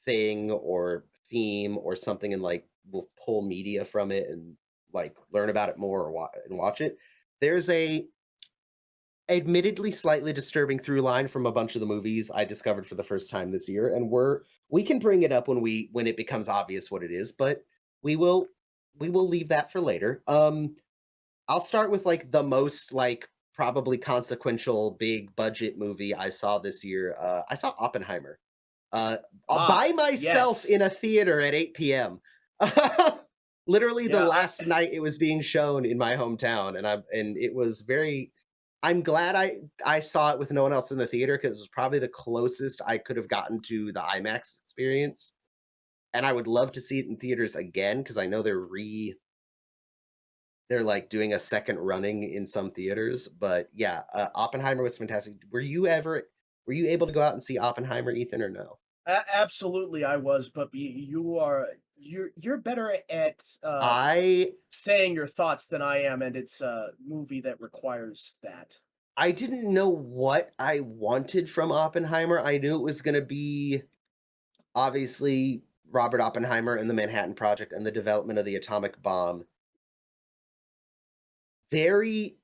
A: thing or theme or something and like will pull media from it and like learn about it more or and watch it. There's a admittedly slightly disturbing through line from a bunch of the movies I discovered for the first time this year, and we can bring it up when it becomes obvious what it is, but we will we will leave that for later. I'll start with like the most like probably consequential big budget movie I saw this year. I saw Oppenheimer. Uh
B: Ah,
A: by myself
B: yes.
A: in a theater at 8 p.m. literally the
B: Yeah,
A: last night it was being shown in my hometown, and it was very. I'm glad I saw it with no one else in the theater because it was probably the closest I could have gotten to the IMAX experience, and I would love to see it in theaters again because I know they're like doing a second running in some theaters. But yeah, Oppenheimer was fantastic. Were you able to go out and see Oppenheimer, Ethan, or no?
B: absolutely, I was, but you're better at
A: I
B: saying your thoughts than I am, and it's a movie that requires that.
A: I didn't know what I wanted from Oppenheimer. I knew it was going to be obviously Robert Oppenheimer and the Manhattan Project and the development of the atomic bomb. Very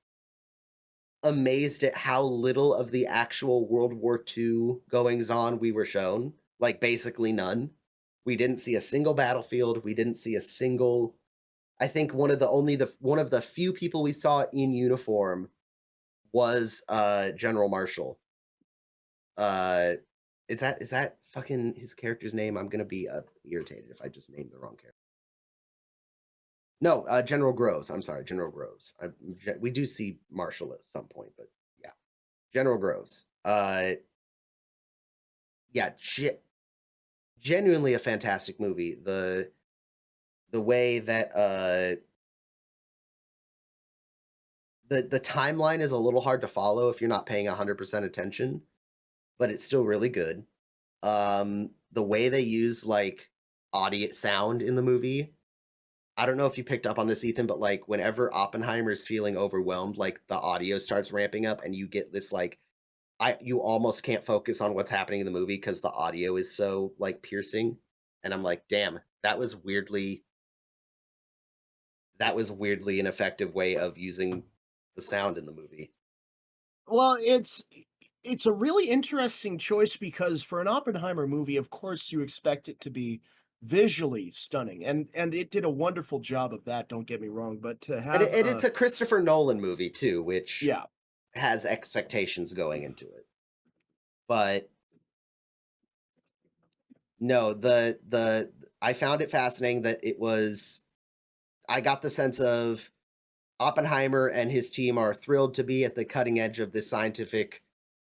A: amazed at how little of the actual World War II goings on we were shown. Like basically none. We didn't see a single battlefield. We didn't see a single. I think one of the few people we saw in uniform was General Marshall. Uh, is that fucking his character's name? I'm gonna be irritated if I just name the wrong character. No, General Groves. I'm sorry, General Groves. We do see Marshall at some point, but yeah, General Groves. Yeah, genuinely a fantastic movie. The way that the timeline is a little hard to follow if you're not paying 100% attention, but it's still really good. The way they use like audio sound in the movie. I don't know if you picked up on this, Ethan, but like whenever Oppenheimer's feeling overwhelmed, like the audio starts ramping up and you get this like you almost can't focus on what's happening in the movie because the audio is so like piercing. And I'm like, damn, that was weirdly an effective way of using the sound in the movie.
B: Well, it's a really interesting choice because for an Oppenheimer movie, of course, you expect it to be visually stunning, and it did a wonderful job of that. Don't get me wrong, but to
A: And,
B: have
A: it's a Christopher Nolan movie too, which
B: yeah,
A: has expectations going into it. But no, the I found it fascinating that it was I got the sense of Oppenheimer and his team are thrilled to be at the cutting edge of this scientific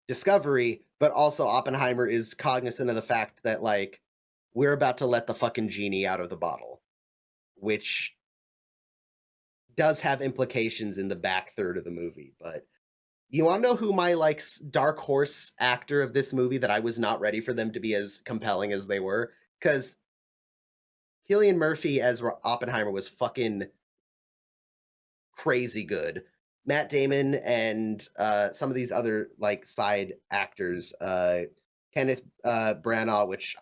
A: discovery, but also Oppenheimer is cognizant of the fact that like we're about to let the fucking genie out of the bottle, which does have implications in the back third of the movie. But you want to know who my like dark horse actor of this movie that I was not ready for them to be as compelling as they were? Because Killian Murphy as Oppenheimer was fucking crazy good. Matt Damon and some of these other like side actors, Kenneth Branagh, which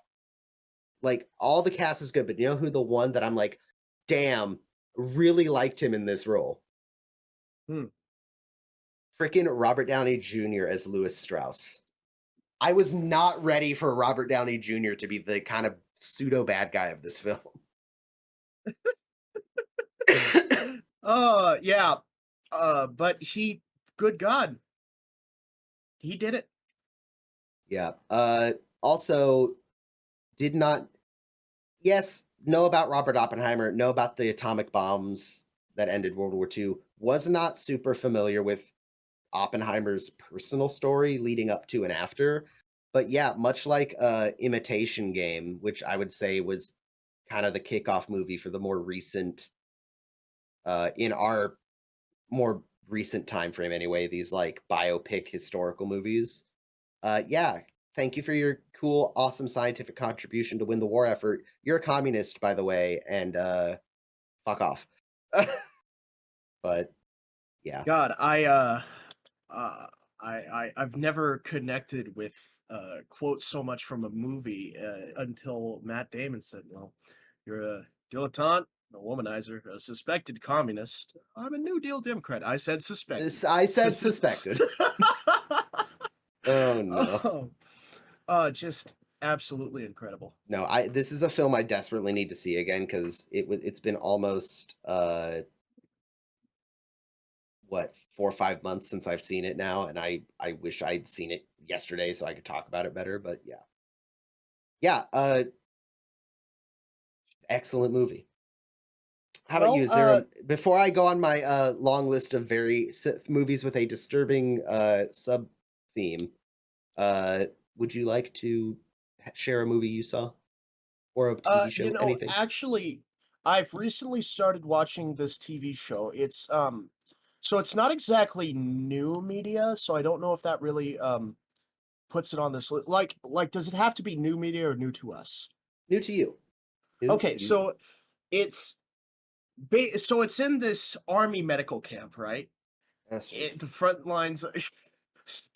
A: like all the cast is good, but you know who the one that I'm like, damn, really liked him in this role?
B: hmm,
A: Freaking Robert Downey Jr. as Louis Strauss. I was not ready for Robert Downey Jr. to be the kind of pseudo bad guy of this film.
B: yeah, but good God, he did it.
A: Yeah. Also, did not yes, know about Robert Oppenheimer, know about the atomic bombs that ended World War II. Was not super familiar with Oppenheimer's personal story leading up to and after. But yeah, much like Imitation Game, which I would say was kind of the kickoff movie for the more recent in our more recent time frame anyway, these like biopic historical movies. Yeah, thank you for your cool, awesome scientific contribution to win the war effort. You're a communist, by the way, and fuck off. But yeah,
B: God, uh, I've never connected with quote so much from a movie until Matt Damon said, "Well, you're a dilettante, a womanizer, a suspected communist. I'm a New Deal Democrat." I said suspected.
A: I said suspected. Oh no.
B: Oh, just absolutely incredible.
A: No, I this is a film I desperately need to see again because it's been almost what 4 or 5 months since I've seen it now, and I wish I'd seen it yesterday so I could talk about it better. But yeah, yeah, excellent movie. How about you?
B: Well,
A: Is there a before I go on my long list of movies with a disturbing sub theme, uh, would you like to share a movie you saw or a TV show? Anything?
B: actually, I've recently started watching this TV show. So it's not exactly new media, so I don't know if that really puts it on this list. Like, does it have to be new media or new to us?
A: New to you. New to
B: Okay,
A: you.
B: so it's so it's in this army medical camp, right?
A: That's true.
B: The front lines.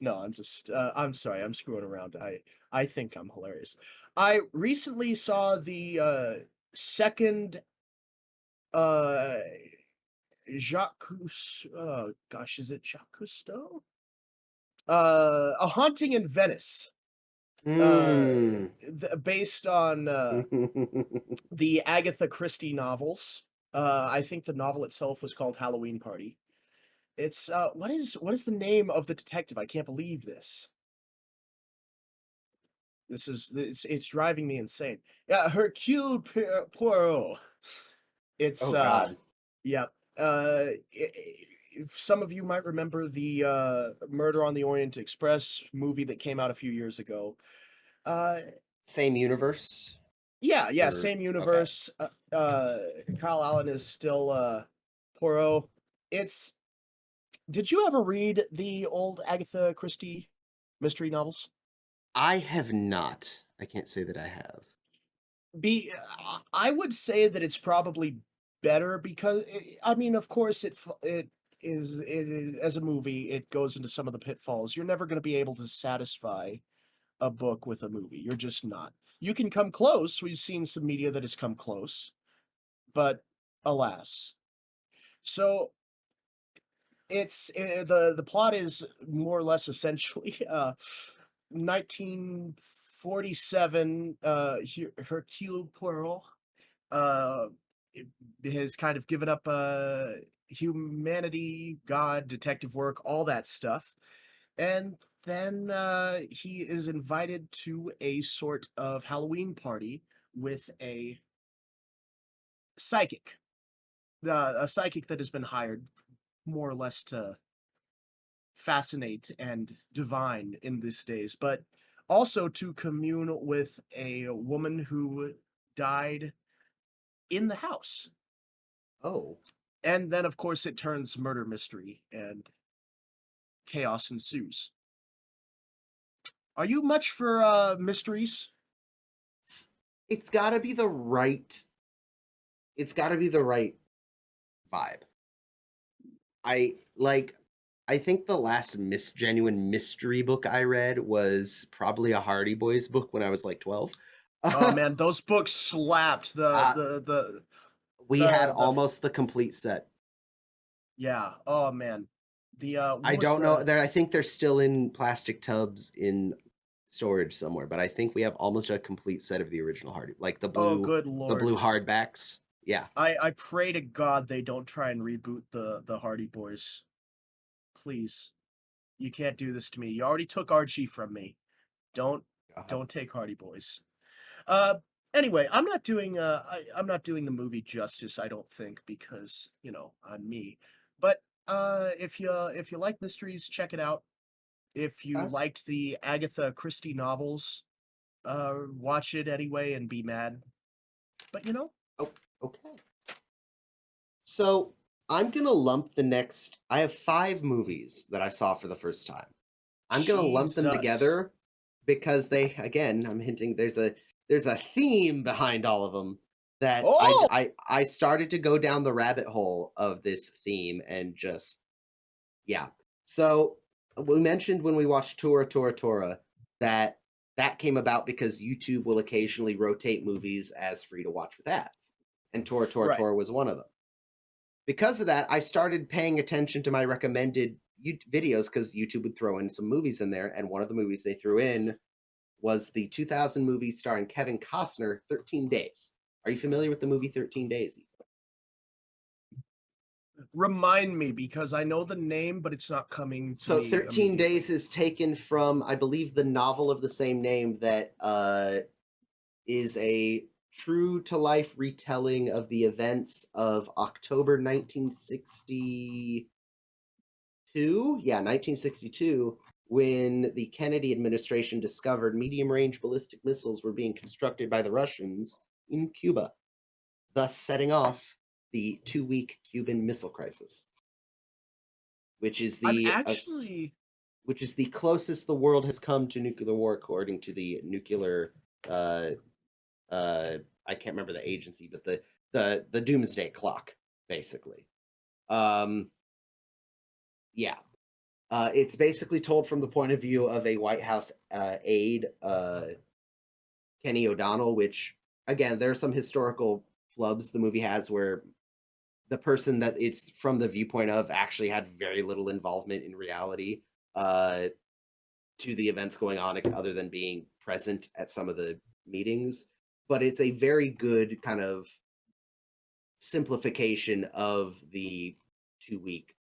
B: No, I'm sorry, I'm screwing around. I think I'm hilarious. I recently saw the second uh gosh, is it Jacques Cousteau? A Haunting in Venice. Uh
A: Mm.
B: Based on the Agatha Christie novels. I think the novel itself was called Halloween Party. It's what is the name of the detective? I can't believe this. It's driving me insane. Yeah, Poirot. It's
A: Oh God.
B: yeah. If some of you might remember the Murder on the Orient Express movie that came out a few years ago. Uh
A: Same universe
B: yeah, yeah,
A: or
B: same
A: okay.
B: universe. Kyle Allen is still Poirot. It's Did you ever read the old Agatha Christie mystery novels?
A: I have not. I can't say that I have.
B: I would say that it's probably better because I mean, of course, it is as a movie, it goes into some of the pitfalls. You're never going to be able to satisfy a book with a movie. You're just not. You can come close. We've seen some media that has come close, but alas. So the plot is more or less essentially 1947 Hercule Poirot uh it has kind of given up humanity, God, detective work, all that stuff. And then he is invited to a sort of Halloween party with psychic a psychic that has been hired more or less to fascinate and divine in these days, but also to commune with a woman who died in the house.
A: Oh.
B: And then, of course, it turns murder mystery and chaos ensues. Are you much for mysteries?
A: It's it's gotta be the right it's gotta be the right vibe. I like I think the last genuine mystery book I read was probably a Hardy Boys book when I was like 12.
B: Oh man, those books slapped.
A: uh, we had
B: The
A: almost the complete set.
B: Yeah. Oh man, the
A: I
B: what was
A: don't know.
B: the
A: I think they're still in plastic tubs in storage somewhere, but I think we have almost a complete set of the original Hardy, like
B: oh good
A: the
B: lord.
A: blue hardbacks. Yeah.
B: I pray to God they don't try and reboot the Hardy Boys. Please. You can't do this to me. You already took Archie from me. Don't
A: God.
B: don't take Hardy Boys. Uh anyway, I'm not doing the movie justice, I don't think, because, I'm me. But if you like mysteries, check it out. If you
A: Okay.
B: liked the Agatha Christie novels, watch it anyway and be mad. But
A: Oh, okay. So I'm gonna lump the next. I have 5 movies that I saw for the first time. I'm gonna lump them
B: Jesus.
A: together because they, again, I'm hinting there's a theme behind all of them that
B: Oh!
A: I started to go down the rabbit hole of this theme and just yeah. So we mentioned when we watched Tora Tora Tora that that came about because YouTube will occasionally rotate movies as free to watch with ads, and Tora Tora
B: Right.
A: Tora was one of them. Because of that, I started paying attention to my recommended videos because YouTube would throw in some movies in there, and one of the movies they threw in was the 2000 movie starring Kevin Costner, 13 Days. Are you familiar with the movie 13 Days?
B: Remind me because I know the name, but it's not coming to
A: So
B: me
A: 13 Days
B: immediately.
A: is taken from, I believe, the novel of the same name that is a true to life retelling of the events of October 1962. Yeah, 1962, when the Kennedy administration discovered medium range ballistic missiles were being constructed by the Russians in Cuba, thus setting off the 2 week Cuban Missile Crisis, which is
B: I'm
A: the
B: actually
A: which is the closest the world has come to nuclear war, according to the nuclear. Uh, I can't remember the agency, but the doomsday clock, basically. Um, yeah, it's basically told from the point of view of a White House aide, Kenny O'Donnell. Which, again, there are some historical flubs the movie has where the person that it's from the viewpoint of actually had very little involvement in reality. Uh, to the events going on other than being present at some of the meetings. But it's a very good kind of simplification of the 2 week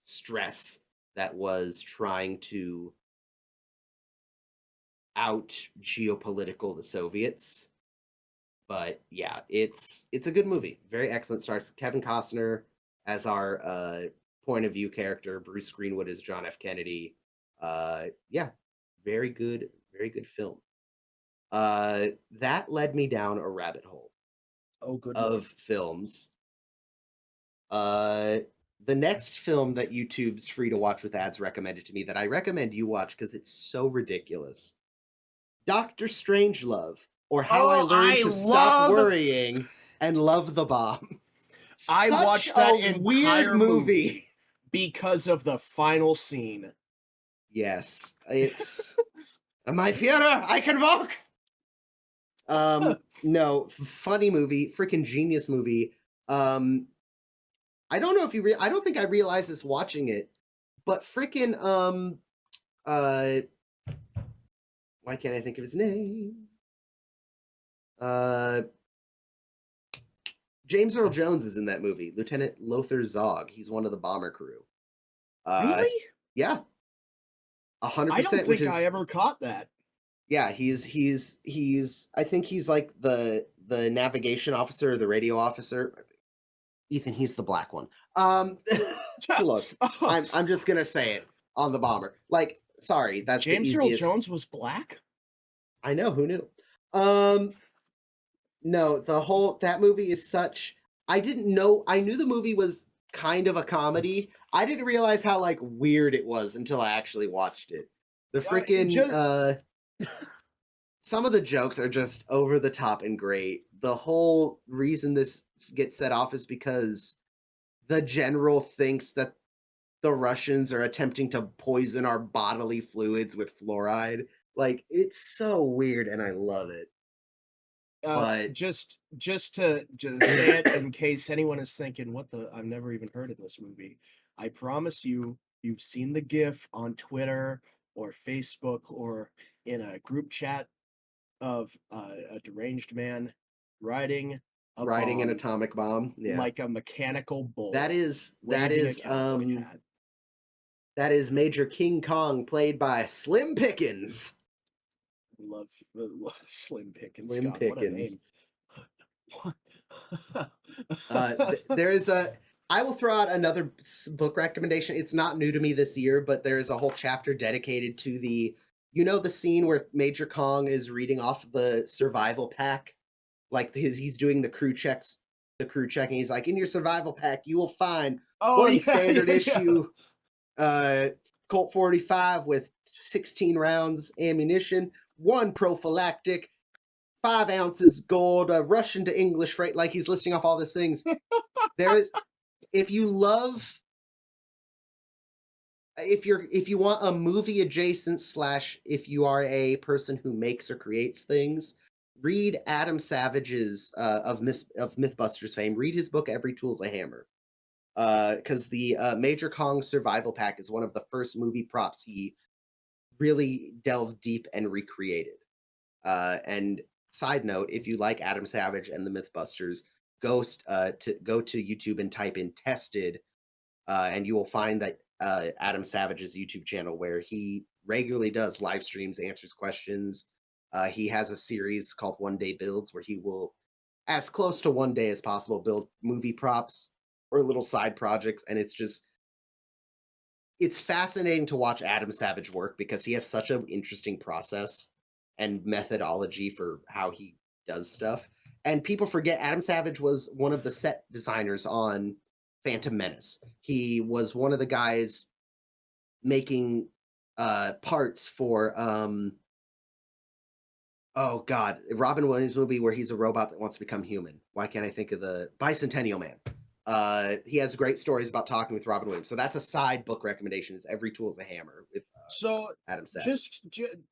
A: stress that was trying to out geopolitical the Soviets. But yeah, it's a good movie. Very excellent. Stars Kevin Costner as our point of view character, Bruce Greenwood as John F. Kennedy. Yeah, very good film. That led me down a rabbit hole
B: oh, good
A: of
B: lord.
A: films. Uh, the next film that YouTube's free to watch with ads recommended to me that I recommend you watch because it's so ridiculous. Doctor Strangelove, or How I
B: Oh,
A: Learned to Stop Worrying and Love the Bomb.
B: I
A: Such
B: watched
A: a
B: that
A: weird
B: entire
A: movie.
B: movie because of the final scene.
A: Yes, it's my Führer, I can walk. No, funny movie, freaking genius movie. Um, I don't know if I don't think I realized this watching it, but freaking uh why can't I think of his name? Uh James Earl Jones is in that movie. Lieutenant Lothar Zog. He's one of the bomber crew. Uh
B: Really?
A: yeah,
B: I don't
A: 100%, which
B: think I
A: is
B: ever caught that.
A: yeah, he's I think he's like the navigation officer or the radio officer. Ethan, he's the black one. Look,
B: Oh,
A: I'm just gonna say it on the bomber. Like, sorry, that's the
B: James Earl
A: easiest.
B: Jones was black?
A: I know, who knew? Um, no, the whole that movie is such. I didn't know. I knew the movie was kind of a comedy. I didn't realize how like weird it was until I actually watched it. The freaking
B: Just
A: some of the jokes are just over the top and great. The whole reason this gets set off is because the general thinks that the Russians are attempting to poison our bodily fluids with fluoride. Like, it's so weird and I love it. But
B: just to say it in case anyone is thinking, "What the I've never even heard of this movie." I promise you, you've seen the GIF on Twitter or Facebook or in a group chat of, a deranged man riding a
A: riding an
B: bomb
A: atomic bomb, yeah.
B: like a mechanical
A: That
B: bull,
A: is that
B: waving a
A: is
B: cowboy hat.
A: that is Major King Kong played by Slim Pickens.
B: Love Slim Pickens,
A: Slim
B: God, what a
A: Pickens.
B: name.
A: There is a. I will throw out another book recommendation. It's not new to me this year, but there is a whole chapter dedicated to the. You know the scene where Major Kong is reading off the survival pack, like he's doing the crew checking. He's like, in your survival pack, you will find
B: Oh,
A: one
B: yeah,
A: standard
B: yeah, yeah.
A: issue Colt 45 with 16 rounds ammunition, one prophylactic, 5 ounces gold, Russian to English freight. Like he's listing off all these things. There is, if you love, if you want a movie adjacent slash if you are a person who makes or creates things, read Adam Savage's of MythBusters fame. Read his book Every Tool's a Hammer. Because the Major Kong survival pack is one of the first movie props he really delved deep and recreated. And side note, if you like Adam Savage and the MythBusters, go to YouTube and type in "tested," and you will find that Adam Savage's YouTube channel where he regularly does live streams, answers questions. He has a series called One Day Builds where he will, as close to one day as possible, build movie props or little side projects, and it's fascinating to watch Adam Savage work because he has such an interesting process and methodology for how he does stuff. And people forget Adam Savage was one of the set designers on Phantom Menace. He was one of the guys making parts for oh god, Robin Williams movie where he's a robot that wants to become human. Why can't I think of the Bicentennial Man? He has great stories about talking with Robin Williams. So that's a side book recommendation. Is Every Tool is a Hammer with
B: So
A: Adam Savage.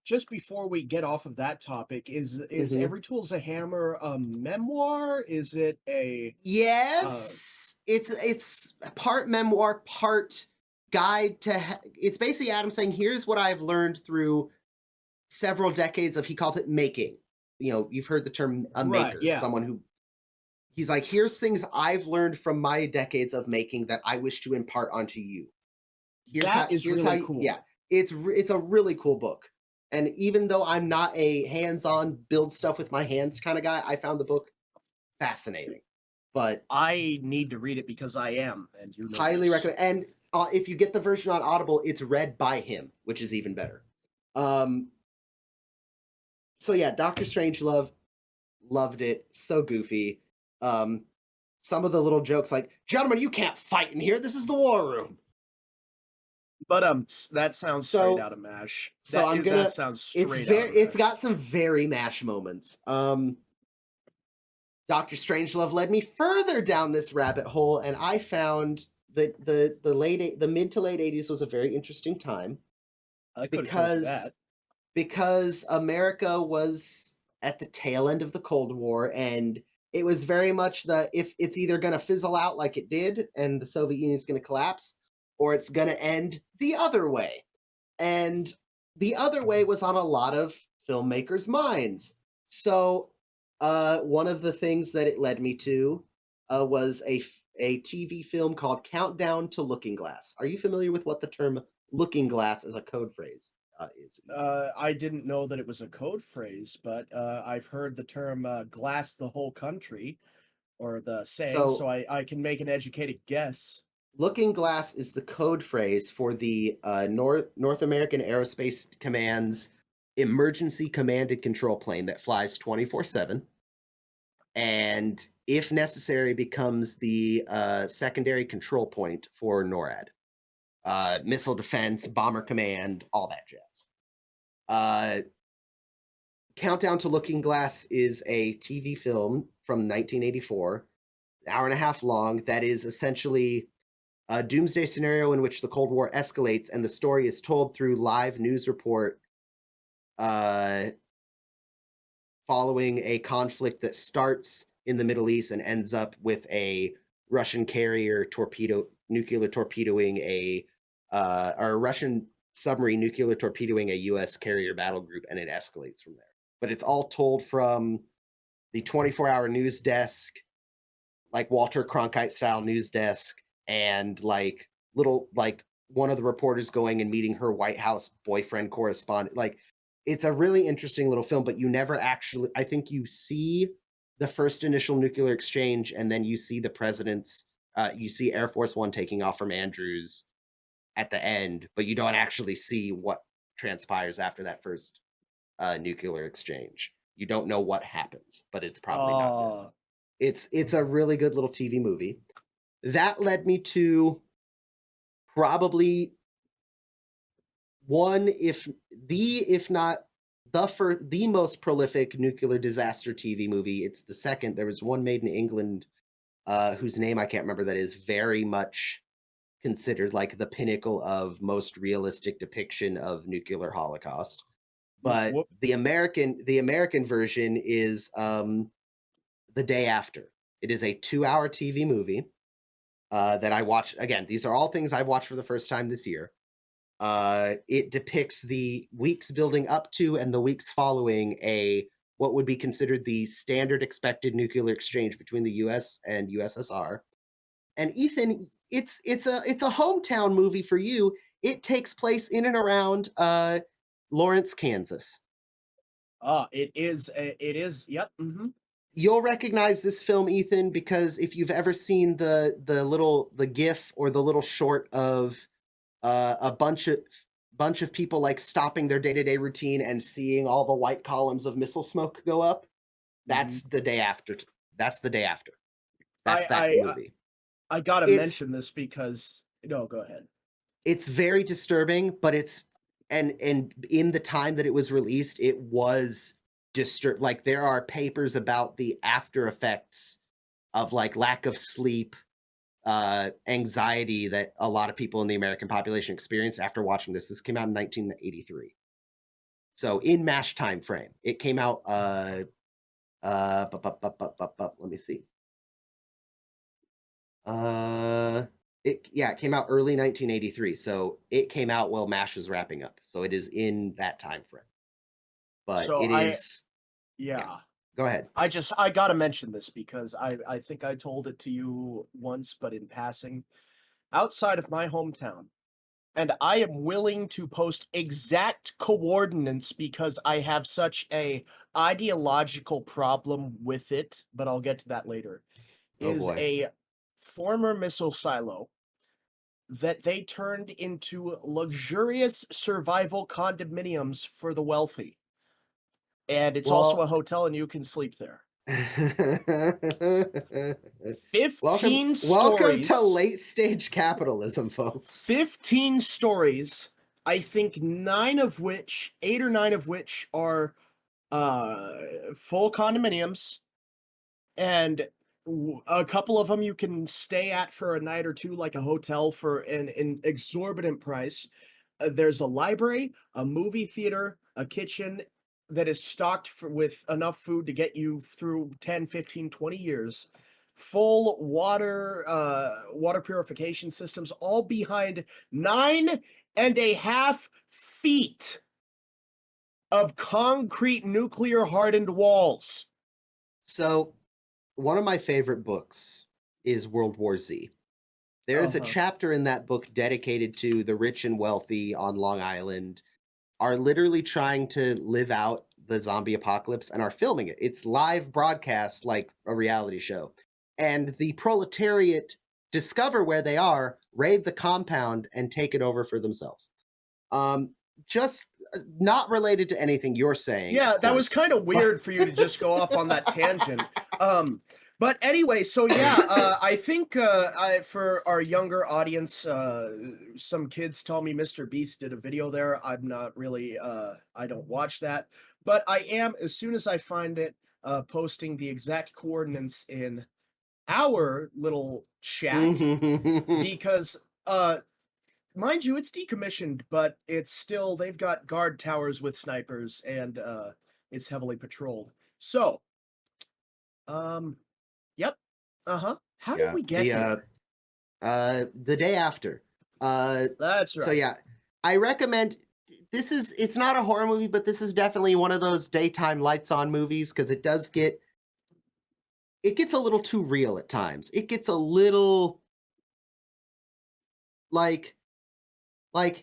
B: just before we get off of that topic, is
A: Mhm.
B: Every Tool's a Hammer a memoir? Is it a uh
A: Yes, it's part memoir, part guide to. It's basically Adam saying, "Here's what I've learned through several decades of." He calls it making. You know, you've heard the term a
B: right,
A: maker,
B: yeah.
A: someone who. He's like, "Here's things I've learned from my decades of making that I wish to impart onto you.
B: That is
A: Here's how
B: really
A: yeah,
B: cool.
A: it's a really cool book." And even though I'm not a hands-on build stuff with my hands kind of guy, I found the book fascinating. But
B: I need to read it because I am, and you know
A: highly
B: this.
A: recommend. And if you get the version on Audible, it's read by him, which is even better. Um, so yeah, Doctor Strangelove, loved it. So goofy. Um, some of the little jokes like, "Gentlemen, you can't fight in here. This is the war room."
B: But, that sounds straight
A: So
B: out of MASH.
A: so I'm
B: That
A: gonna.
B: sounds
A: It's
B: straight out of
A: very. It's
B: MASH.
A: got some very mash moments. Doctor Strangelove led me further down this rabbit hole, and I found that the mid to late '80s was a very interesting time
B: I could have told you
A: because
B: that.
A: America was at the tail end of the Cold War, and it was very much the if it's either going to fizzle out like it did, and the Soviet Union is going to collapse, or it's going to end the other way. And the other way was on a lot of filmmakers' minds. So, one of the things that it led me to was a TV film called Countdown to Looking Glass. Are you familiar with what the term "looking glass" as a code phrase is, Ethan?
B: I didn't know that it was a code phrase, but, I've heard the term, "glass the whole country," or the saying, so
A: So,
B: I can make an educated guess.
A: Looking Glass is the code phrase for the North American Aerospace Command's emergency command and control plane that flies 24/7, and if necessary becomes the secondary control point for NORAD, missile defense, bomber command, all that jazz. Uh, Countdown to Looking Glass is a TV film from 1984, an hour and a half long, that is essentially a doomsday scenario in which the Cold War escalates, and the story is told through live news report uh, following a conflict that starts in the Middle East and ends up with a Russian carrier nuclear torpedoing a or a Russian submarine nuclear torpedoing a U.S. carrier battle group, and it escalates from there. But it's all told from the 24-hour news desk, like Walter Cronkite style news desk, and like little like one of the reporters going and meeting her White House boyfriend correspondent. Like it's a really interesting little film, but you never actually. I think you see the first initial nuclear exchange, and then you see the president's. You see Air Force One taking off from Andrews at the end, but you don't actually see what transpires after that first nuclear exchange. You don't know what happens, but it's probably not good.
B: Uh,
A: It's a really good little TV movie. That led me to probably one, if not the most prolific nuclear disaster TV movie. It's the second. There was one made in England, whose name I can't remember, that is very much considered like the pinnacle of most realistic depiction of nuclear holocaust. But
B: whoop.
A: the American version is The Day After. It is a 2-hour TV movie that I watched. Again, these are all things I've watched for the first time this year. It depicts the weeks building up to and the weeks following a what would be considered the standard expected nuclear exchange between the U.S. and USSR. And Ethan, it's a hometown movie for you. It takes place in and around Lawrence, Kansas.
B: It is. Yep.
A: You'll recognize this film, Ethan, because if you've ever seen the GIF or the little short of a bunch of people like stopping their day-to-day routine and seeing all the white columns of missile smoke go up,
B: Hmm.
A: that's the day after. That's the day after.
B: I
A: That's that
B: I I
A: movie.
B: I gotta
A: It's
B: mention this because no, go ahead.
A: it's very disturbing, but it's and in the time that it was released, it was like there are papers about the after effects of like lack of sleep, anxiety that a lot of people in the American population experienced after watching this. This came out in 1983. So in MASH time frame, it came out. Let me see. Uh, it came out early 1983. So it came out while MASH was wrapping up. So it is in that time frame. But
B: So
A: it is, yeah.
B: yeah.
A: Go ahead.
B: I gotta mention this because I think I told it to you once, but in passing. Outside of my hometown, and I am willing to post exact coordinates because I have such a ideological problem with it, but I'll get to that later,
A: Oh
B: is
A: boy.
B: a former missile silo that they turned into luxurious survival condominiums for the wealthy. And it's also a
A: Well,
B: hotel and you can sleep there.
A: welcome
B: 15
A: welcome to
B: stories,
A: late stage capitalism, folks.
B: 15 stories, I think 9 of which, 8 or 9 of which are uh full condominiums, and a couple of them you can stay at for a night or two like a hotel for an exorbitant price. There's a library, a movie theater, a kitchen that is stocked with enough food to get you through 10, 15, 20 years. Full water purification systems, all behind 9.5 feet of concrete nuclear hardened walls.
A: So, one of my favorite books is World War Z. There is a
B: Uh-huh.
A: chapter in that book dedicated to the rich and wealthy on Long Island are literally trying to live out the zombie apocalypse and are filming it. It's live broadcast like a reality show. And the proletariat discover where they are, raid the compound, and take it over for themselves. Just not related to anything you're saying,
B: Yeah,
A: of
B: that was
A: course.
B: kinda
A: But
B: weird for you to just go off on that tangent. But anyway, so yeah, I think, for our younger audience, some kids tell me Mr. Beast did a video there. I'm not really, I don't watch that, but I am, as soon as I find it, posting the exact coordinates in our little chat because, uh mind you, it's decommissioned, but it's still they've got guard towers with snipers and, it's heavily patrolled. So, um, yep. Uh-huh. How did
A: yeah,
B: we get here?
A: the day after. Uh
B: That's
A: so
B: right.
A: yeah, I recommend it's not a horror movie, but this is definitely one of those daytime lights on movies because it gets a little too real at times. It gets a little like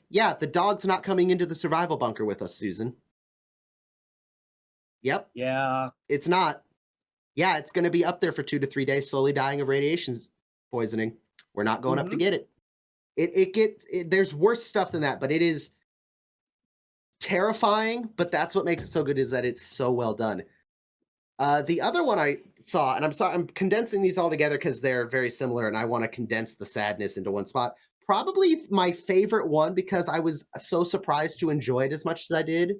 A: yeah, the dog's not coming into the survival bunker with us, Susan. Yep,
B: Yeah.
A: it's not. Yeah, it's going to be up there for 2 to 3 days, slowly dying of radiation poisoning. We're not going up to
B: Mhm.
A: get it. There's worse stuff than that, but it is terrifying. But that's what makes it so good is that it's so well done. The other one I saw, and I'm sorry, I'm condensing these all together because they're very similar, and I want to condense the sadness into one spot. Probably my favorite one because I was so surprised to enjoy it as much as I did.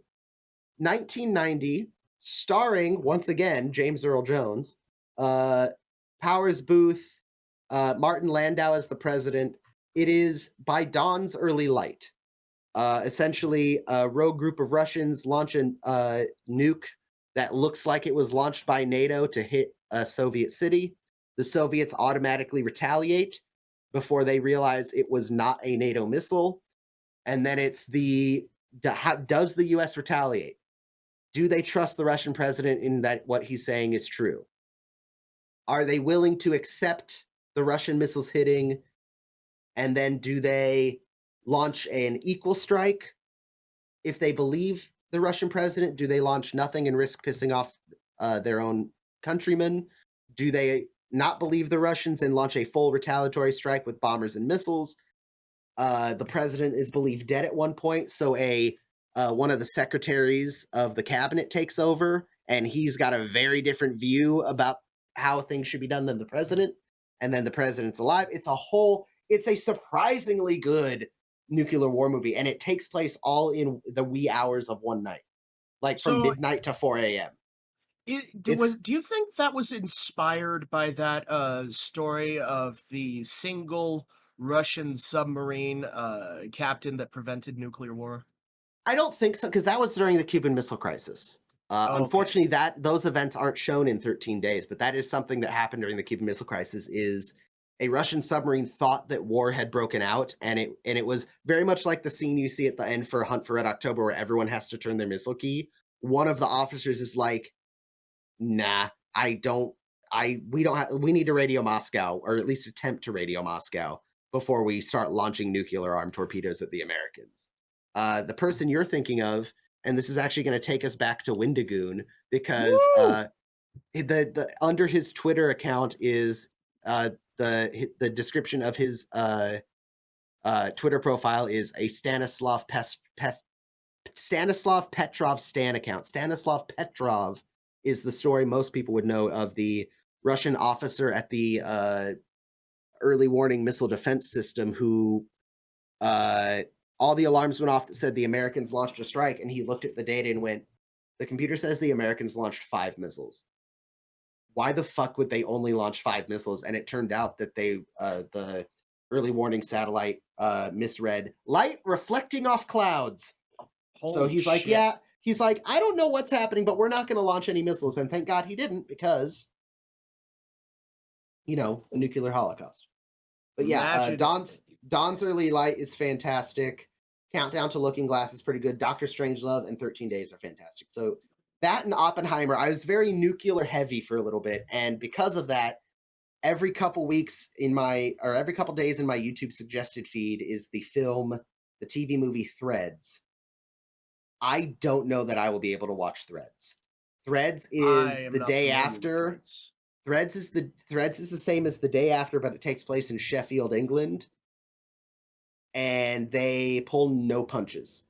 A: 1990, starring once again James Earl Jones, uh, Powers Booth, Martin Landau as the president. It is By Dawn's Early Light. Essentially, a rogue group of Russians launch a nuke that looks like it was launched by NATO to hit a Soviet city. The Soviets automatically retaliate before they realize it was not a NATO missile. And then it's how does the US retaliate? Do they trust the Russian president in that what he's saying is true? Are they willing to accept the Russian missiles hitting? And then do they launch an equal strike if they believe the Russian president? Do they launch nothing and risk pissing off their own countrymen? Do they not believe the Russians and launch a full retaliatory strike with bombers and missiles? The president is believed dead at one point, so a one of the secretaries of the cabinet takes over, and he's got a very different view about how things should be done than the president. And then the president's alive. It's a surprisingly good nuclear war movie, and it takes place all in the wee hours of one night, like from
B: So,
A: midnight to 4 a.m. It's
B: do you think that was inspired by that story of the single Russian submarine captain that prevented nuclear war?
A: I don't think so because that was during the Cuban Missile Crisis.
B: Okay.
A: Unfortunately, that those events aren't shown in 13 Days, but that is something that happened during the Cuban Missile Crisis. Is a Russian submarine thought that war had broken out, and it was very much like the scene you see at the end for Hunt for Red October, where everyone has to turn their missile key. One of the officers is like, "Nah, I don't. We don't have. We need to radio Moscow, or at least attempt to radio Moscow before we start launching nuclear armed torpedoes at the Americans." The person you're thinking of, and this is actually going to take us back to Windigoon because
B: Woo!
A: the under his Twitter account is the description of his Twitter profile is a Stanislav Petrov Stan account. Stanislav Petrov is the story most people would know of the Russian officer at the early warning missile defense system who uh, all the alarms went off that said the Americans launched a strike, and he looked at the data and went, "The computer says the Americans launched 5 missiles. Why the fuck would they only launch 5 missiles?" And it turned out that the early warning satellite misread light reflecting off clouds. So
B: Holy
A: he's like,
B: shit.
A: yeah, he's like, I don't know what's happening, but we're not going to launch any missiles. And thank God he didn't, because a nuclear holocaust. But yeah,
B: Imagine.
A: Dawn's Early Light is fantastic. Countdown to Looking Glass is pretty good. Doctor Strangelove and 13 Days are fantastic. So that and Oppenheimer, I was very nuclear heavy for a little bit, and because of that, every couple weeks or every couple days in my YouTube suggested feed is the TV movie Threads. I don't know that I will be able to watch Threads. Threads
B: I
A: is
B: am
A: the
B: not
A: day
B: familiar with
A: after.
B: Threads.
A: Threads is the same as the day after, but it takes place in Sheffield, England, and they pull no punches.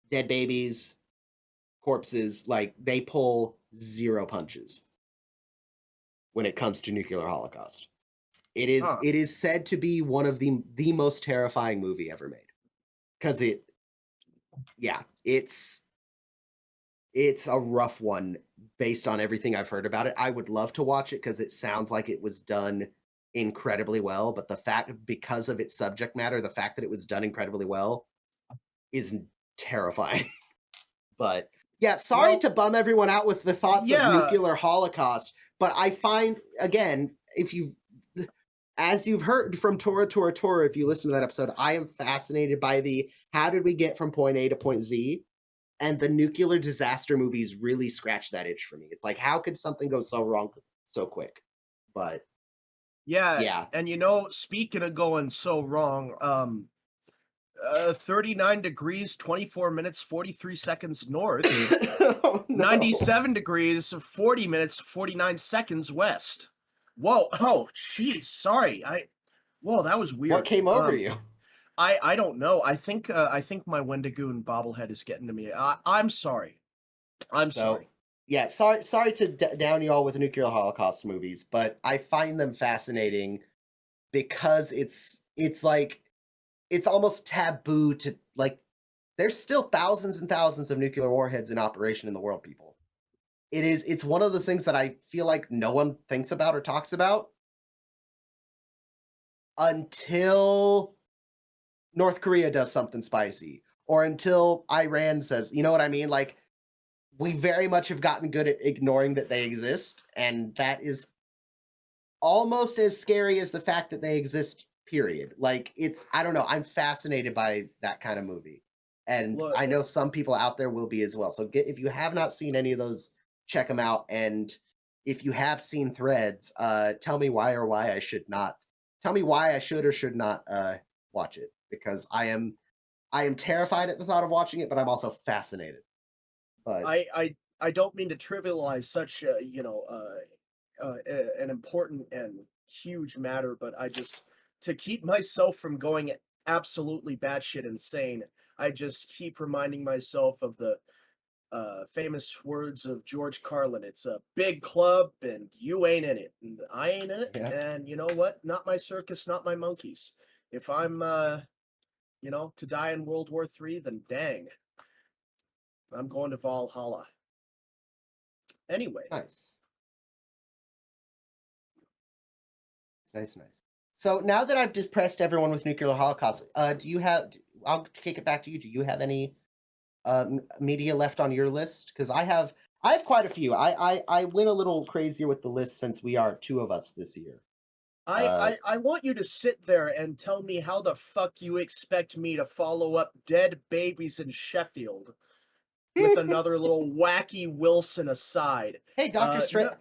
A: Dead babies, corpses, like they pull zero punches when it comes to nuclear holocaust.
B: Huh.
A: It is said to be one of the most terrifying movie ever made. Because yeah, it's a rough one based on everything I've heard about it. I would love to watch it because it sounds like it was done incredibly well, but because of its subject matter, the fact that it was done incredibly well is terrifying. But yeah, sorry
B: Well,
A: to bum everyone out with the thoughts of
B: yeah.
A: nuclear holocaust, but I find again, if you as you've heard from Tora, if you listen to that episode, I am fascinated by the how did we get from point A to point Z? And the nuclear disaster movies really scratch that itch for me. It's like, how could something go so wrong so quick? But
B: Yeah,
A: yeah.
B: and speaking of going so wrong, 39 degrees, 24 minutes, 43 seconds north,
A: Oh no.
B: 97 degrees, 40 minutes, 49 seconds west. Whoa, oh, jeez, sorry. Whoa, that was
A: What
B: weird.
A: came over you?
B: I don't know. I think my Wendigoon bobblehead is getting to me. I'm sorry. I'm
A: So
B: sorry.
A: yeah, sorry to down you all with nuclear holocaust movies, but I find them fascinating because it's like it's almost taboo to like there's still thousands and thousands of nuclear warheads in operation in the world, people. It's one of those things that I feel like no one thinks about or talks about until North Korea does something spicy or until Iran says, you know what I mean? Like we very much have gotten good at ignoring that they exist, and that is almost as scary as the fact that they exist, period. Like I don't know, I'm fascinated by that kind of movie. And
B: Look,
A: I know some people out there will be as well. So if you have not seen any of those, check them out. And if you have seen Threads, tell me why I should not. Tell me why I should or should not watch it, because I am terrified at the thought of watching it, but I'm also fascinated. But
B: I don't mean to trivialize such a, an important and huge matter, but I just to keep myself from going absolutely batshit insane, I just keep reminding myself of the famous words of George Carlin. It's a big club, and you ain't in it, and I ain't in it.
A: yeah,
B: And you know what? Not my circus, not my monkeys. If I'm, to die in World War III, then dang, I'm going to Valhalla. Anyway,
A: nice. It's nice, nice. So now that I've depressed everyone with nuclear holocaust, do you have? I'll kick it back to you. Do you have any media left on your list? Because I have quite a few. I went a little crazier with the list since we are two of us this year.
B: I,
A: Uh,
B: I I want you to sit there and tell me how the fuck you expect me to follow up Dead Babies in Sheffield with another little wacky Wilson aside.
A: hey, Doctor Strange.
B: No,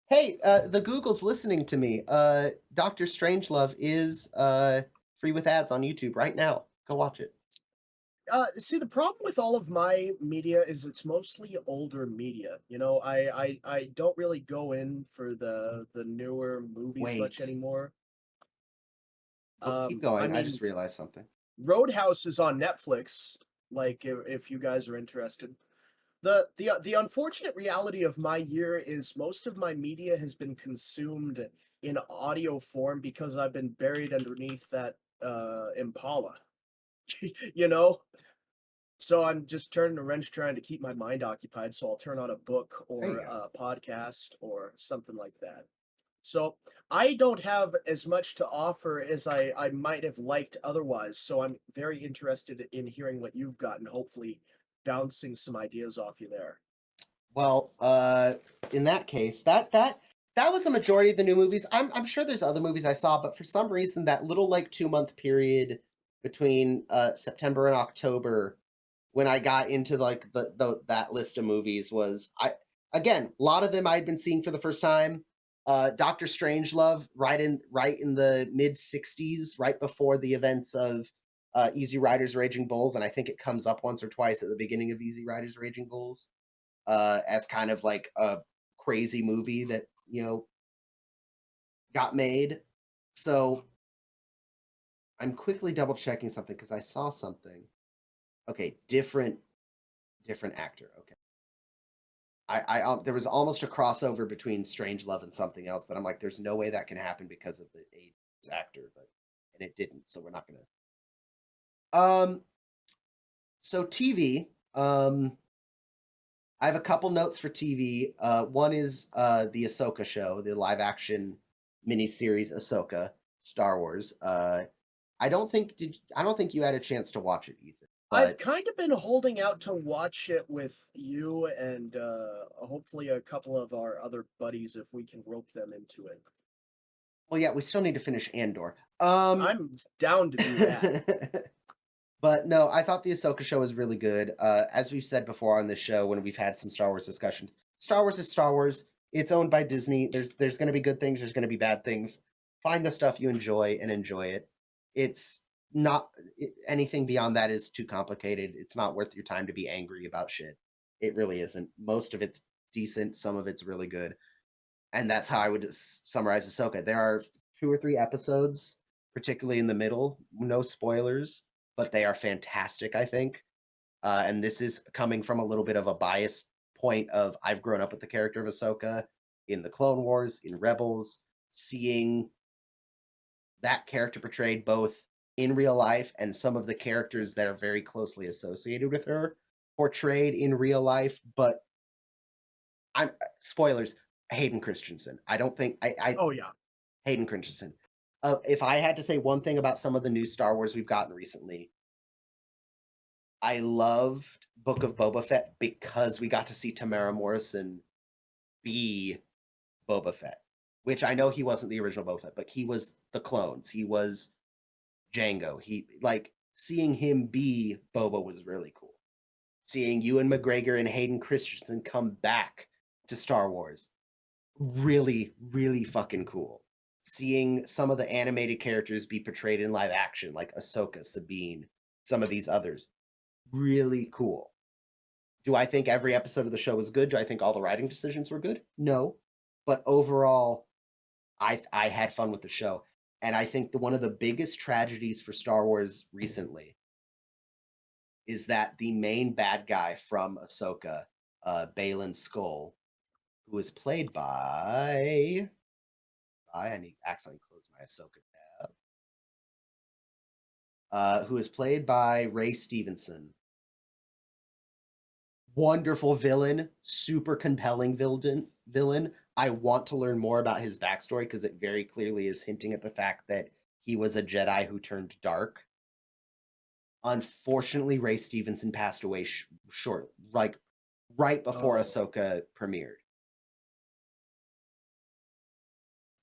A: Hey, the Google's listening to me. Doctor Strangelove is free with ads on YouTube right now. Go watch it.
B: see, the problem with all of my media is it's mostly older media. I don't really go in for the newer movies much
A: Wait.
B: anymore.
A: Oh, keep
B: I
A: going. I
B: mean,
A: just realized something.
B: Roadhouse is on Netflix. Like, if you guys are interested. The unfortunate reality of my year is most of my media has been consumed in audio form because I've been buried underneath that Impala. you know? So I'm just turning a wrench trying to keep my mind occupied, so I'll turn on a book
A: There you
B: or
A: go.
B: a podcast or something like that. So I don't have as much to offer as I might have liked otherwise. So I'm very interested in hearing what you've got and hopefully bouncing some ideas off you there.
A: Well, in that case, that was a majority of the new movies. I'm sure there's other movies I saw, but for some reason, that little like 2 month period between September and October, when I got into like that list of movies, was I again a lot of them I'd been seeing for the first time. Doctor Strangelove, right in the mid '60s, right before the events of Easy Riders Raging Bulls, and I think it comes up once or twice at the beginning of Easy Riders Raging Bulls as kind of like a crazy movie that got made. So I'm quickly double checking something because I saw something. Okay, different actor. Okay, there was almost a crossover between Strange Love and something else that I'm like, there's no way that can happen because of the age of this actor, but and it didn't. So we're not gonna. Um. So TV. I have a couple notes for TV. One is the Ahsoka show, the live action miniseries Ahsoka, Star Wars. I don't think you had a chance to watch it, Ethan.
B: I've
A: But
B: kind of been holding out to watch it with you and hopefully a couple of our other buddies if we can rope them into it.
A: well, yeah, we still need to finish Andor.
B: I'm down to do that.
A: But no, I thought the Ahsoka show was really good. As we've said before on this show, when we've had some Star Wars discussions, Star Wars is Star Wars. It's owned by Disney. There's going to be good things. There's going to be bad things. Find the stuff you enjoy and enjoy it. It's not anything beyond that is too complicated. It's not worth your time to be angry about shit. It really isn't. Most of it's decent. Some of it's really good, and that's how I would summarize Ahsoka. There are 2 or 3 episodes, particularly in the middle. No spoilers, but they are fantastic. I think, and this is coming from a little bit of a bias point of I've grown up with the character of Ahsoka in the Clone Wars, in Rebels, seeing that character portrayed both in real life and some of the characters that are very closely associated with her portrayed in real life. But I'm spoilers. Hayden Christensen. I don't think I
B: Oh yeah.
A: Hayden Christensen. If I had to say one thing about some of the new Star Wars we've gotten recently, I loved Book of Boba Fett because we got to see Tamara Morrison be Boba Fett, which I know he wasn't the original Boba Fett, but he was the clones. He was Django. He like seeing him be Boba was really cool. Seeing Ewan McGregor and Hayden Christensen come back to Star Wars, really, really fucking cool. Seeing some of the animated characters be portrayed in live action, like Ahsoka, Sabine, some of these others. Really cool. Do I think every episode of the show was good? Do I think all the writing decisions were good? No. But overall, I had fun with the show. And I think one of the biggest tragedies for Star Wars recently is that the main bad guy from Ahsoka, Balin Skull, who is played by I need to accidentally close my Ahsoka tab. Who is played by Ray Stevenson. Wonderful villain, super compelling villain. I want to learn more about his backstory because it very clearly is hinting at the fact that he was a Jedi who turned dark. Unfortunately, Ray Stevenson passed away short, like right before
B: Oh,
A: Ahsoka premiered.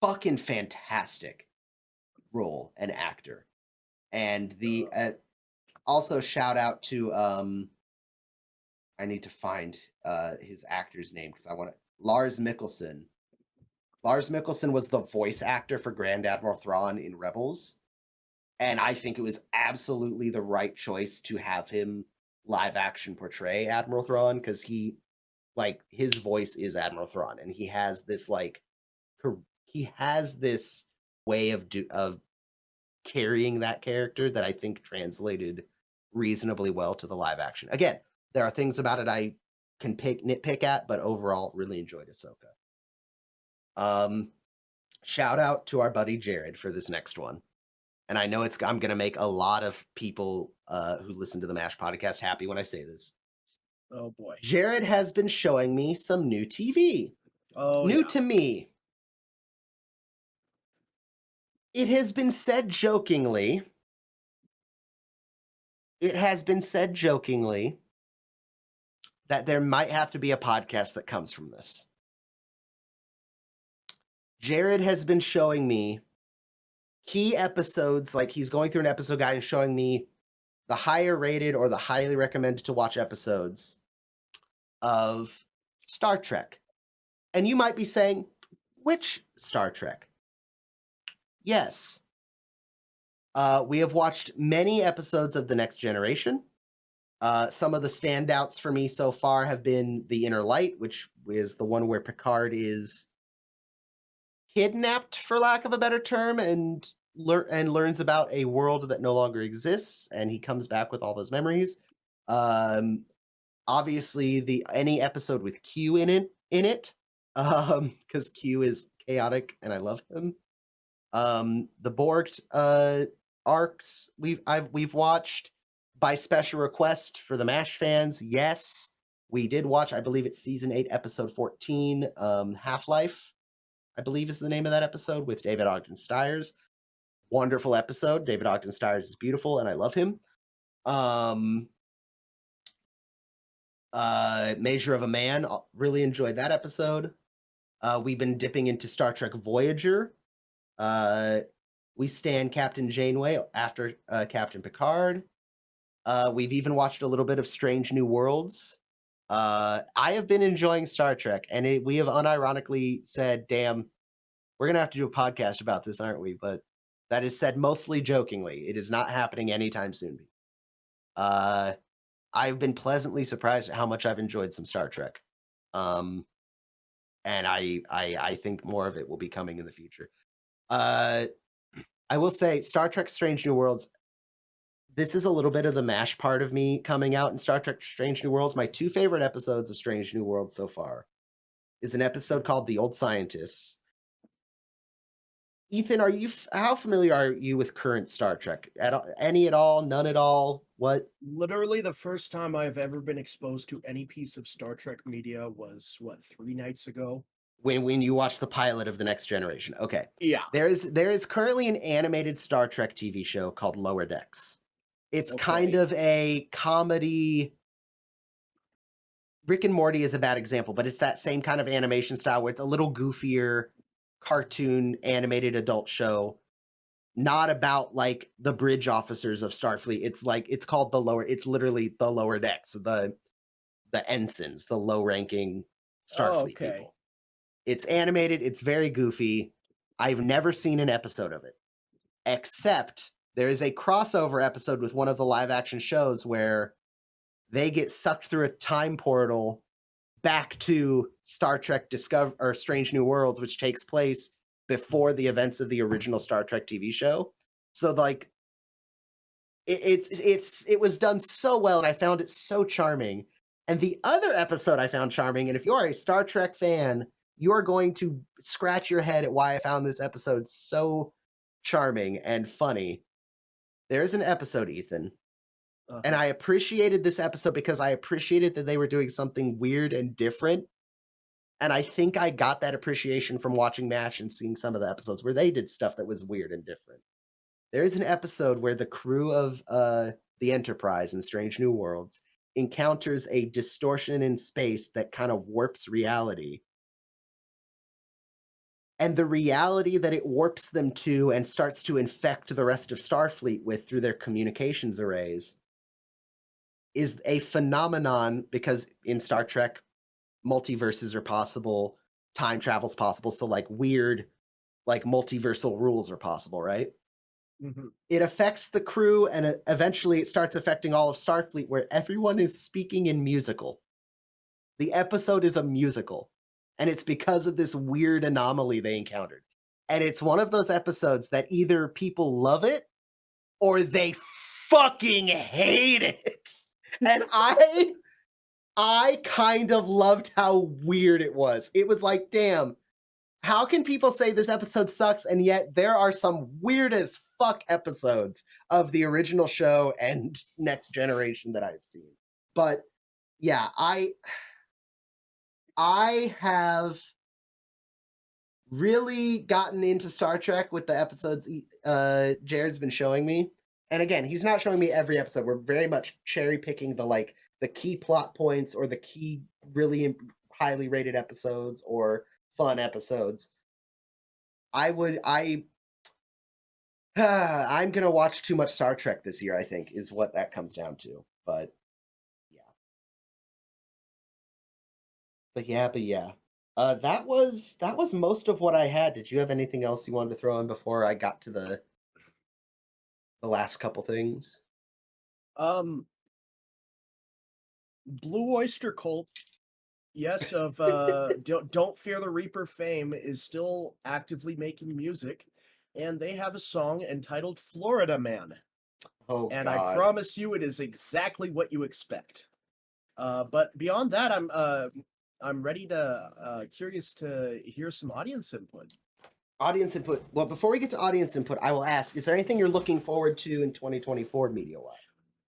A: Fucking fantastic role and actor. And the
B: uh,
A: also shout out to I need to find his actor's name because I want to Lars Mikkelsen. Lars Mikkelsen was the voice actor for Grand Admiral Thrawn in Rebels, and I think it was absolutely the right choice to have him live action portray Admiral Thrawn because his voice is Admiral Thrawn, and he has this he has this way of carrying that character that I think translated reasonably well to the live action. Again, there are things about it I can nitpick at, but overall, really enjoyed Ahsoka. Um, Shout out to our buddy Jared for this next one. And I know I'm going to make a lot of people who listen to the MASH podcast happy when I say this.
B: oh boy.
A: Jared has been showing me some new TV.
B: Oh
A: New
B: yeah.
A: to me. It has been said jokingly. It has been said jokingly that there might have to be a podcast that comes from this. Jared has been showing me key episodes, like he's going through an episode guide and showing me the higher rated or the highly recommended to watch episodes of Star Trek. And you might be saying, which Star Trek? Yes. We have watched many episodes of The Next Generation. Some of the standouts for me so far have been The Inner Light, which is the one where Picard is kidnapped, for lack of a better term, and learns about a world that no longer exists, and he comes back with all those memories. Um, Obviously, any episode with Q in it, because Q is chaotic, and I love him. The Borg arcs we've watched by special request for the MASH fans. Yes, we did watch. I believe it's season 8, episode 14, Half Life. I believe is the name of that episode with David Ogden Stiers. Wonderful episode. David Ogden Stiers is beautiful, and I love him. Measure of a Man. Really enjoyed that episode. We've been dipping into Star Trek Voyager. We stand Captain Janeway after Captain Picard. We've even watched a little bit of Strange New Worlds. I have been enjoying Star Trek, and we have unironically said, damn, we're going to have to do a podcast about this, aren't we? But that is said mostly jokingly. It is not happening anytime soon. I've been pleasantly surprised at how much I've enjoyed some Star Trek. And I think more of it will be coming in the future. I will say Star Trek Strange New Worlds, this is a little bit of the MASH part of me coming out in Star Trek Strange New Worlds. My 2 favorite episodes of Strange New Worlds so far is an episode called The Old Scientists. Ethan, how familiar are you with current Star Trek? Any at all? None at all? What?
B: Literally the first time I've ever been exposed to any piece of Star Trek media was what, 3 nights ago?
A: When you watch the pilot of The Next Generation. Okay.
B: Yeah.
A: There is currently an animated Star Trek TV show called Lower Decks. It's kind
B: Okay.
A: of a comedy. Rick and Morty is a bad example, but it's that same kind of animation style where it's a little goofier, cartoon animated adult show, not about like the bridge officers of Starfleet. It's called it's literally the Lower Decks, the ensigns, the low ranking
B: Oh,
A: Starfleet
B: okay.
A: people. It's animated, it's very goofy. I've never seen an episode of it, except there is a crossover episode with one of the live action shows where they get sucked through a time portal back to Star Trek Discover or Strange New Worlds, which takes place before the events of the original Star Trek TV show. So like it was done so well, and I found it so charming. And the other episode I found charming, and if you are a Star Trek fan, you are going to scratch your head at why I found this episode so charming and funny. There's an episode, Ethan, and
B: Uh-huh.
A: I appreciated this episode because I appreciated that they were doing something weird and different. And I think I got that appreciation from watching MASH and seeing some of the episodes where they did stuff that was weird and different. There is an episode where the crew of the Enterprise in Strange New Worlds encounters a distortion in space that kind of warps reality. And the reality that it warps them to and starts to infect the rest of Starfleet with through their communications arrays is a phenomenon because in Star Trek, multiverses are possible, time travel's possible, so like weird, like multiversal rules are possible, right?
B: Mhm.
A: It affects the crew and eventually it starts affecting all of Starfleet where everyone is speaking in musical. The episode is a musical, and it's because of this weird anomaly they encountered. And it's one of those episodes that either people love it or they fucking hate it. And I kind of loved how weird it was. It was like, damn, how can people say this episode sucks and yet there are some weird as fuck episodes of the original show and Next Generation that I've seen. But yeah, I have really gotten into Star Trek with the episodes Jared's been showing me. And again, he's not showing me every episode. We're very much cherry picking the key plot points or the key highly rated episodes or fun episodes. I I'm gonna watch too much Star Trek this year, I think, is what that comes down to. Yeah. But yeah. That was most of what I had. Did you have anything else you wanted to throw in before I got to the last couple things?
B: Um, Blue Oyster Cult, yes, of Don't Fear the Reaper fame, is still actively making music, and they have a song entitled Florida Man.
A: Oh
B: And I
A: god.
B: promise you it is exactly what you expect. But beyond that, I'm ready to curious to hear some audience input.
A: Audience input. Well, before we get to audience input, I will ask, is there anything you're looking forward to in 2024 media-wise?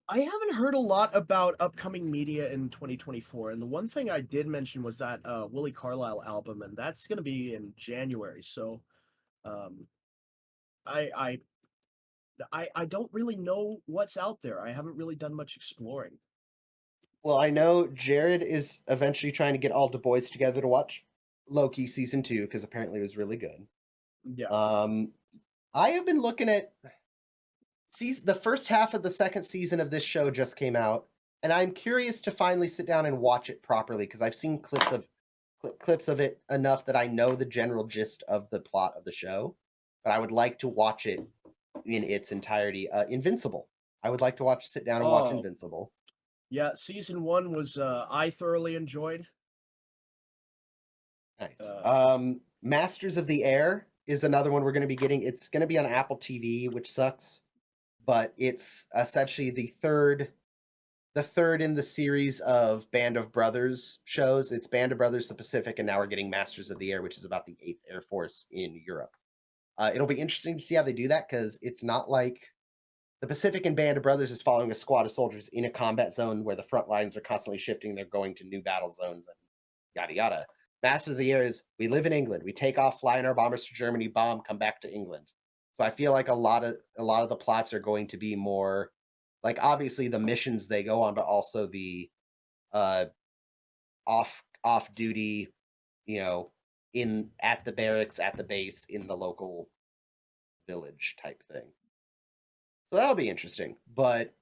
B: I haven't heard a lot about upcoming media in 2024, and the one thing I did mention was that Willie Carlisle album, and that's going to be in January. So um, I, I I don't really know what's out there. I haven't really done much exploring.
A: Well, I know Jared is eventually trying to get all the boys together to watch Loki season 2 because apparently it was really good.
B: Yeah.
A: Um, I have been looking at the first half of the second season of this show just came out, and I'm curious to finally sit down and watch it properly because I've seen clips of it enough that I know the general gist of the plot of the show, but I would like to watch it in its entirety. Invincible. I would like to sit down and watch
B: Oh,
A: Invincible.
B: yeah. Season one was I thoroughly enjoyed.
A: Nice.
B: Uh,
A: Masters of the Air is another one we're going to be getting. It's going to be on Apple TV, which sucks, but it's essentially the third in the series of Band of Brothers shows. It's Band of Brothers, the Pacific, and now we're getting Masters of the Air, which is about the 8th Air Force in Europe. It'll be interesting to see how they do that because it's not like the Pacific and Band of Brothers is following a squad of soldiers in a combat zone where the front lines are constantly shifting. They're going to new battle zones and yada yada. Masters of the Air is we live in England. We take off, fly in our bombers to Germany, bomb, come back to England. So I feel like a lot of the plots are going to be more like obviously the missions they go on, but also the uh off duty, you know, in at the barracks, at the base, in the local village type thing. So that'll be interesting. But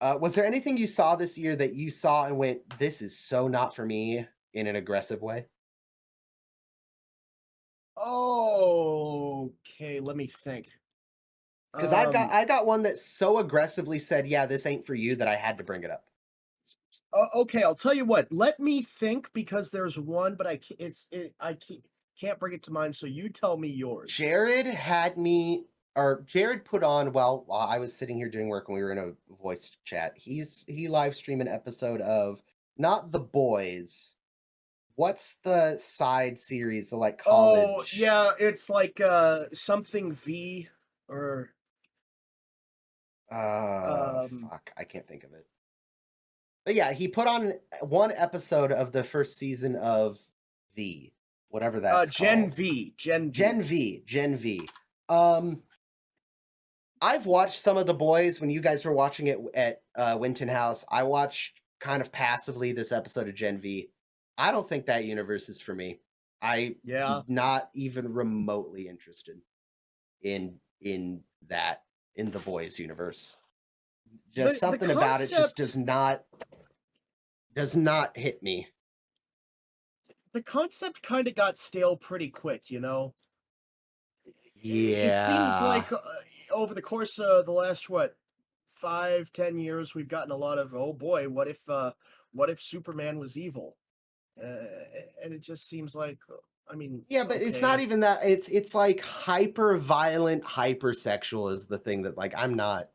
A: was there anything you saw this year that you saw and went, "This is so not for me" in an aggressive way?
B: okay, let me think.
A: Because
B: Um,
A: I got one that so aggressively said, "Yeah, this ain't for you," that I had to bring it up.
B: okay, I'll tell you what. Let me think because there's one, but I can't bring it to mind. So you tell me yours.
A: Jared had me, or Jared put on while I was sitting here doing work and we were in a voice chat. He live streamed an episode of not The Boys. What's the side series, the like
B: Oh
A: college?
B: yeah, it's like something V or um
A: Fuck, I can't think of it. But yeah, he put on one episode of the first season of V, whatever that's
B: Gen
A: called.
B: V, Gen
A: Gen
B: V.
A: V, Gen V. Um, I've watched some of The Boys when you guys were watching it at Winton House. I watched kind of passively this episode of Gen V. I don't think that universe is for me. I'm
B: Yeah.
A: not even remotely interested in that in The Boys universe. Just
B: The
A: something about it just
B: concept
A: does not hit me.
B: the concept kind of got stale pretty quick, you know. It seems
A: Yeah.
B: like over the course of the last what 5, 10 years, we've gotten a lot of oh boy, what if Superman was evil? And it just seems like, I mean,
A: Yeah, but it's not
B: okay,
A: even that. It's like hyper violent, hypersexual is the thing that like I'm not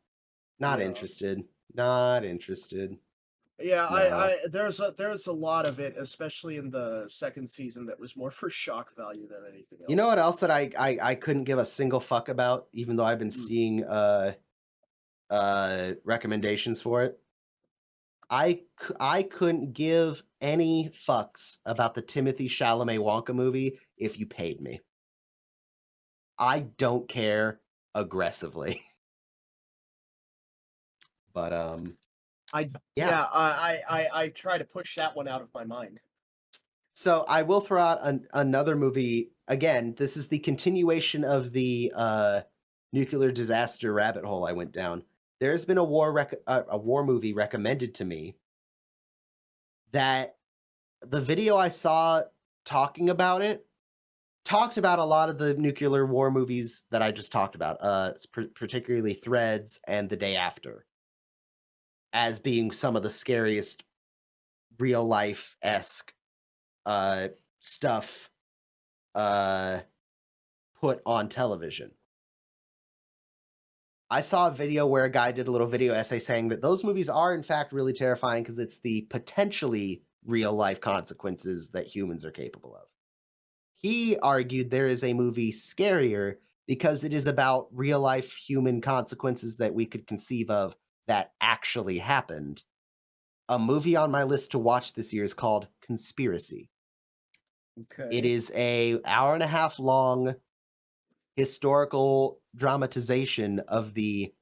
B: yeah.
A: interested. Not interested.
B: Yeah,
A: No.
B: there's a lot of it, especially in the second season, that was more for shock value than anything
A: You know
B: else.
A: what else that I couldn't give a single fuck about, even though I've been
B: Mm.
A: seeing recommendations for it? I couldn't give any fucks about the Timothy Chalamet Wonka movie if you paid me. I don't care aggressively. But
B: I
A: yeah.
B: yeah, I try to push that one out of my mind.
A: So I will throw out another movie. Again, this is the continuation of the nuclear disaster rabbit hole I went down. There's been a war movie recommended to me that the video I saw talking about it talked about a lot of the nuclear war movies that I just talked about, particularly Threads and The Day After, as being some of the scariest real life esque stuff uh, put on television. I saw a video where a guy did a little video essay saying that those movies are in fact really terrifying because it's the potentially real life consequences that humans are capable of. He argued there is a movie scarier because it is about real life human consequences that we could conceive of that actually happened. A movie on my list to watch this year is called Conspiracy. It
B: Okay.
A: is a hour and a half long historical dramatization of the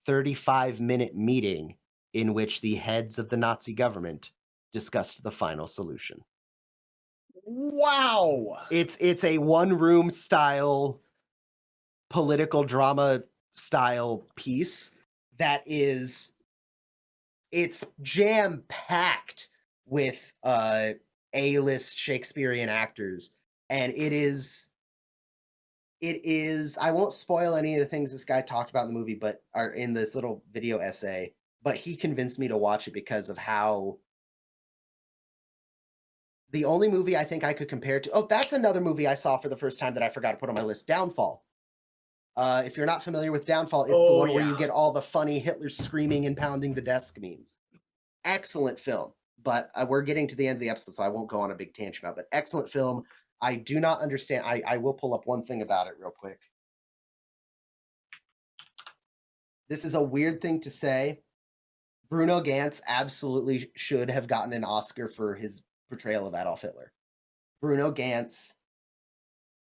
A: 35-minute meeting in which the heads of the Nazi government discussed the final solution.
B: Wow.
A: It's a one-room style political drama style piece that is it's jam packed with A-list Shakespearean actors, and it is I won't spoil any of the things this guy talked about in the movie, but are in this little video essay, but he convinced me to watch it because of how the only movie I think I could compare it to. Oh, that's another movie I saw for the first time that I forgot to put on my list, Downfall. If you're not familiar with Downfall, it's the
B: Oh
A: one where you
B: yeah.
A: get all the funny Hitler screaming and pounding the desk memes. Excellent film, but we're getting to the end of the episode, so I won't go on a big tangent about it. But excellent film. I do not understand. I will pull up one thing about it real quick. This is a weird thing to say. Bruno Gantz absolutely should have gotten an Oscar for his portrayal of Adolf Hitler. Bruno Gantz,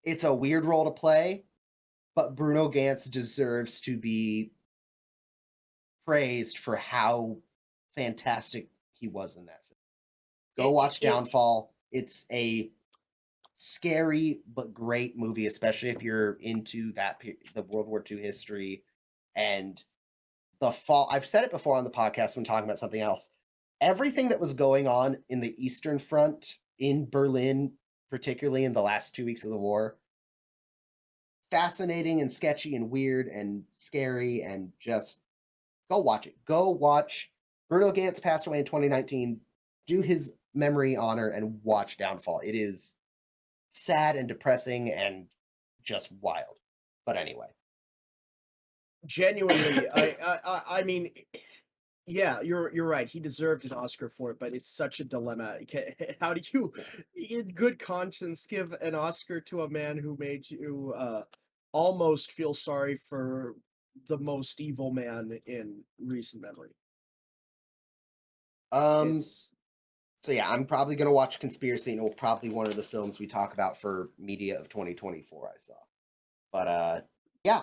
A: it's a weird role to play, but Bruno Gantz deserves to be praised for how fantastic he was in that film. Go
B: It, it,
A: watch
B: it
A: Downfall. It's a scary but great movie, especially if you're into the World War II history and the fall. I've said it before on the podcast when talking about something else. Everything that was going on in the Eastern Front in Berlin, particularly in the last 2 weeks of the war, fascinating and sketchy and weird and scary and just go watch it. Go watch Bruno Gantz passed away in 2019. Do his memory honor and watch Downfall. It is sad and depressing and just wild. But anyway.
B: Genuinely, I mean, yeah, you're right. He deserved an Oscar for it, but it's such a dilemma. How do you, in good conscience, give an Oscar to a man who made you almost feel sorry for the most evil man in recent memory?
A: Um
B: It's
A: so yeah, I'm probably gonna watch Conspiracy and it will probably one of the films we talk about for media of 2024 I saw. But yeah.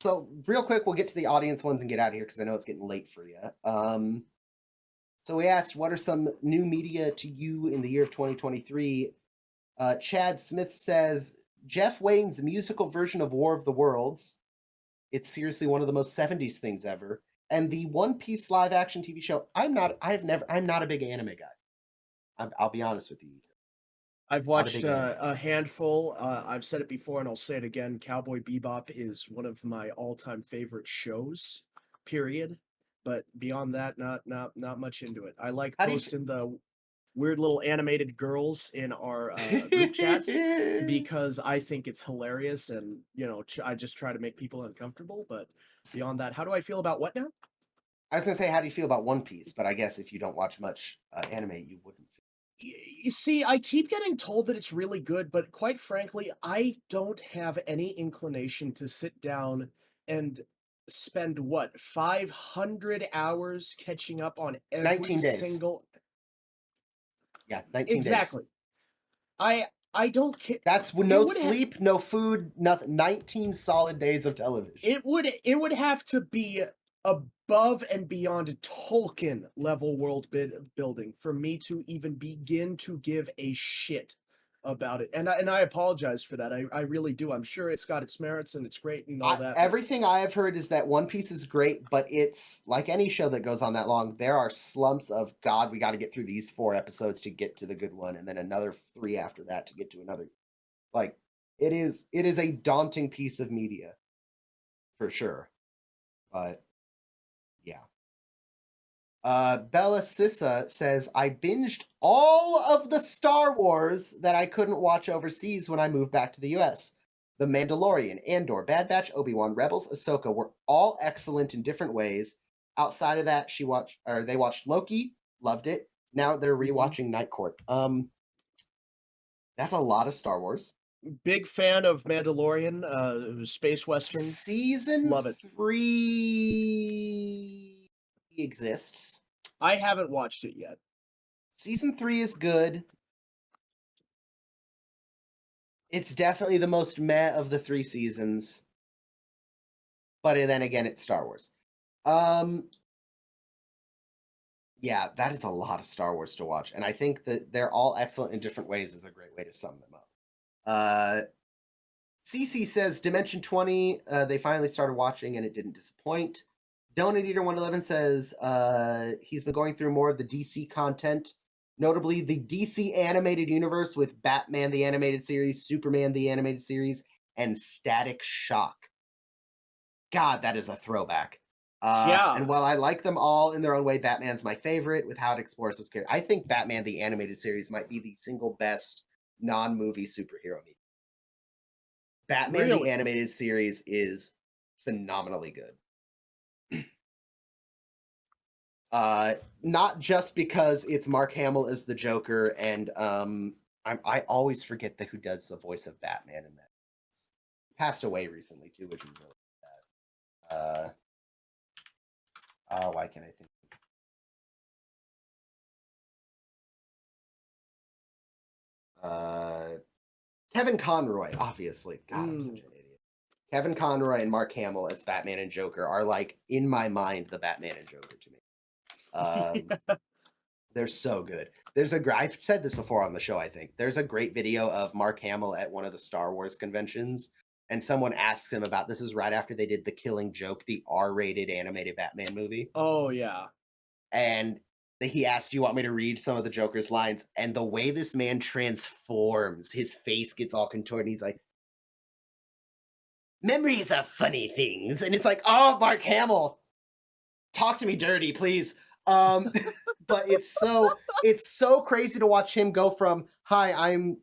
A: So real quick, we'll get to the audience ones and get out of here because I know it's getting late for you. So we asked, what are some new media to you in the year of 2023? Chad Smith says Jeff Wayne's musical version of War of the Worlds. It's seriously one of the most 70s things ever. And the One Piece live action TV show. I'm not a big anime guy. I'll be honest with you.
B: I've
A: Not a
B: watched
A: big anime guy.
B: a handful. I've said it before, and I'll say it again. Cowboy Bebop is one of my all-time favorite shows. Period. But beyond that, not much into it. I like
A: How do
B: posting the weird little animated girls in our group chats
A: you?
B: because I think it's hilarious, and I just try to make people uncomfortable. But beyond that, how do I feel about what now?
A: I was gonna say, how do you feel about One Piece? But I guess if you don't watch much anime, you wouldn't.
B: You see, I keep getting told that it's really good, but quite frankly, I don't have any inclination to sit down and spend what 500 hours catching up on every
A: 19 days.
B: single.
A: Yeah, 19 days.
B: Exactly. I don't care.
A: That's with
B: It
A: no
B: would have
A: sleep, no food, nothing. 19 solid days of television.
B: it would have to be above and beyond Tolkien level building for me to even begin to give a shit about it. And I apologize for that. I really do. I'm sure it's got its merits and it's great and all that, but
A: Everything I have heard is that One Piece is great, but it's like any show that goes on that long. There are slumps of God. We got to get through these 4 episodes to get to the good one, and then another 3 after that to get to another. Like it is a daunting piece of media for sure. But yeah. Bella Sissa says, I binged all of the Star Wars that I couldn't watch overseas when I moved back to the US. The Mandalorian, Andor, Bad Batch, Obi-Wan, Rebels, Ahsoka were all excellent in different ways. Outside of that, they watched Loki, loved it. Now they're
B: mhm.
A: rewatching Night Court. That's a lot of Star Wars.
B: Big fan of Mandalorian, space western.
A: Season
B: Love it.
A: 3 exists.
B: I haven't watched it yet.
A: Season 3 is good. It's definitely the most meh of the 3 seasons. But then again, it's Star Wars. Yeah, that is a lot of Star Wars to watch, and I think that they're all excellent in different ways is a great way to sum them up. Uh, CC says Dimension 20, they finally started watching and it didn't disappoint. Donut Eater 111 says he's been going through more of the DC content, notably the DC animated universe with Batman the animated series, Superman the animated series, and Static Shock. God, that is a throwback. And
B: Yeah,
A: while I like them all in their own way, Batman's my favorite with how it explores those characters. I think Batman the animated series might be the single best non-movie superhero movie. Batman the
B: really.
A: animated series is phenomenally good. Not just because it's Mark Hamill as the Joker, and I always forget who does the voice of Batman in that. He passed away recently too, which is really sad. Why can't I think? Kevin Conroy, obviously. God, I'm such
B: Mm.
A: an idiot. Kevin Conroy and Mark Hamill as Batman and Joker are like in my mind the Batman and Joker to me. They're so good. I've said this before on the show, I think. There's a great video of Mark Hamill at one of the Star Wars conventions, and someone asks him about this is right after they did The Killing Joke, the R-rated animated Batman movie.
B: Oh yeah.
A: And he asked, "Do you want me to read some of the Joker's lines?" And the way this man transforms, his face gets all contorted. He's like, memories are funny things, and it's like, oh, Mark Hamill, talk to me dirty, please. Um, but it's so crazy to watch him go from hi, I'm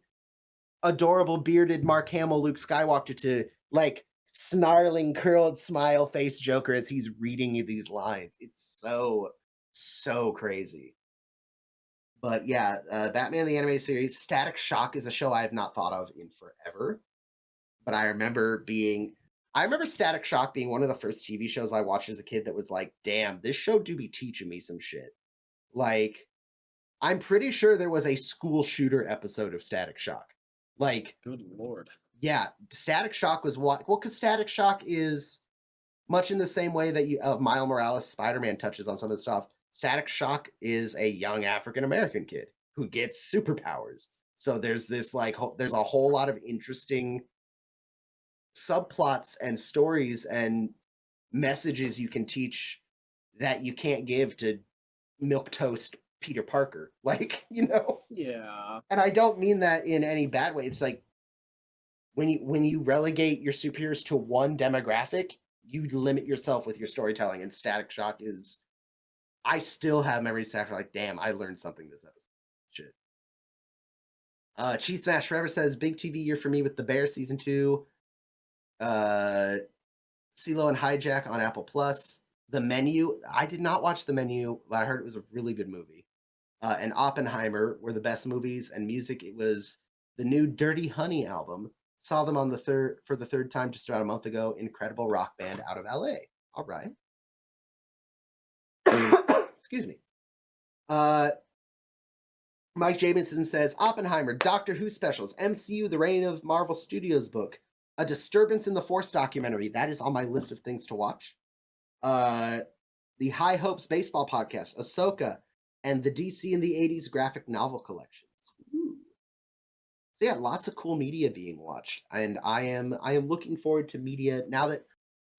A: adorable bearded Mark Hamill, Luke Skywalker to like snarling, curled smile face Joker as he's reading you these lines. It's so crazy. But yeah, Batman the Animated Series, Static Shock is a show I have not thought of in forever. But I remember Static Shock being one of the first TV shows I watched as a kid that was like, damn, this show do be teaching me some shit. Like, I'm pretty sure there was a school shooter episode of Static Shock. Like,
B: Good lord.
A: yeah, Static Shock was what? Well, because Static Shock is much in the same way that Miles Morales Spider-Man touches on some of the stuff. Static Shock is a young African American kid who gets superpowers. So there's this like there's a whole lot of interesting subplots and stories and messages you can teach that you can't give to milk toast Peter Parker. Like,
B: Yeah.
A: and I don't mean that in any bad way. It's like when you relegate your superiors to one demographic, you limit yourself with your storytelling. And Static Shock is I still have memories after like, damn, I learned something this episode. Shit. Cheese Smash Forever says big TV year for me with The Bear season 2. Uh CeeLo and Hijack on Apple Plus. The Menu. I did not watch The Menu, but I heard it was a really good movie. And Oppenheimer were the best movies and music. It was the new Dirty Honey album. Saw them on for the third time just about a month ago. Incredible rock band out of LA. All right. Excuse me. Uh, Mike Jamison says Oppenheimer, Doctor Who specials, MCU, The Reign of Marvel Studios book, A Disturbance in the Force documentary. That is on my list of things to watch. The High Hopes baseball podcast, Ahsoka, and the DC in the 80s graphic novel collections. Ooh. So yeah, lots of cool media being watched, and I am looking forward to media now that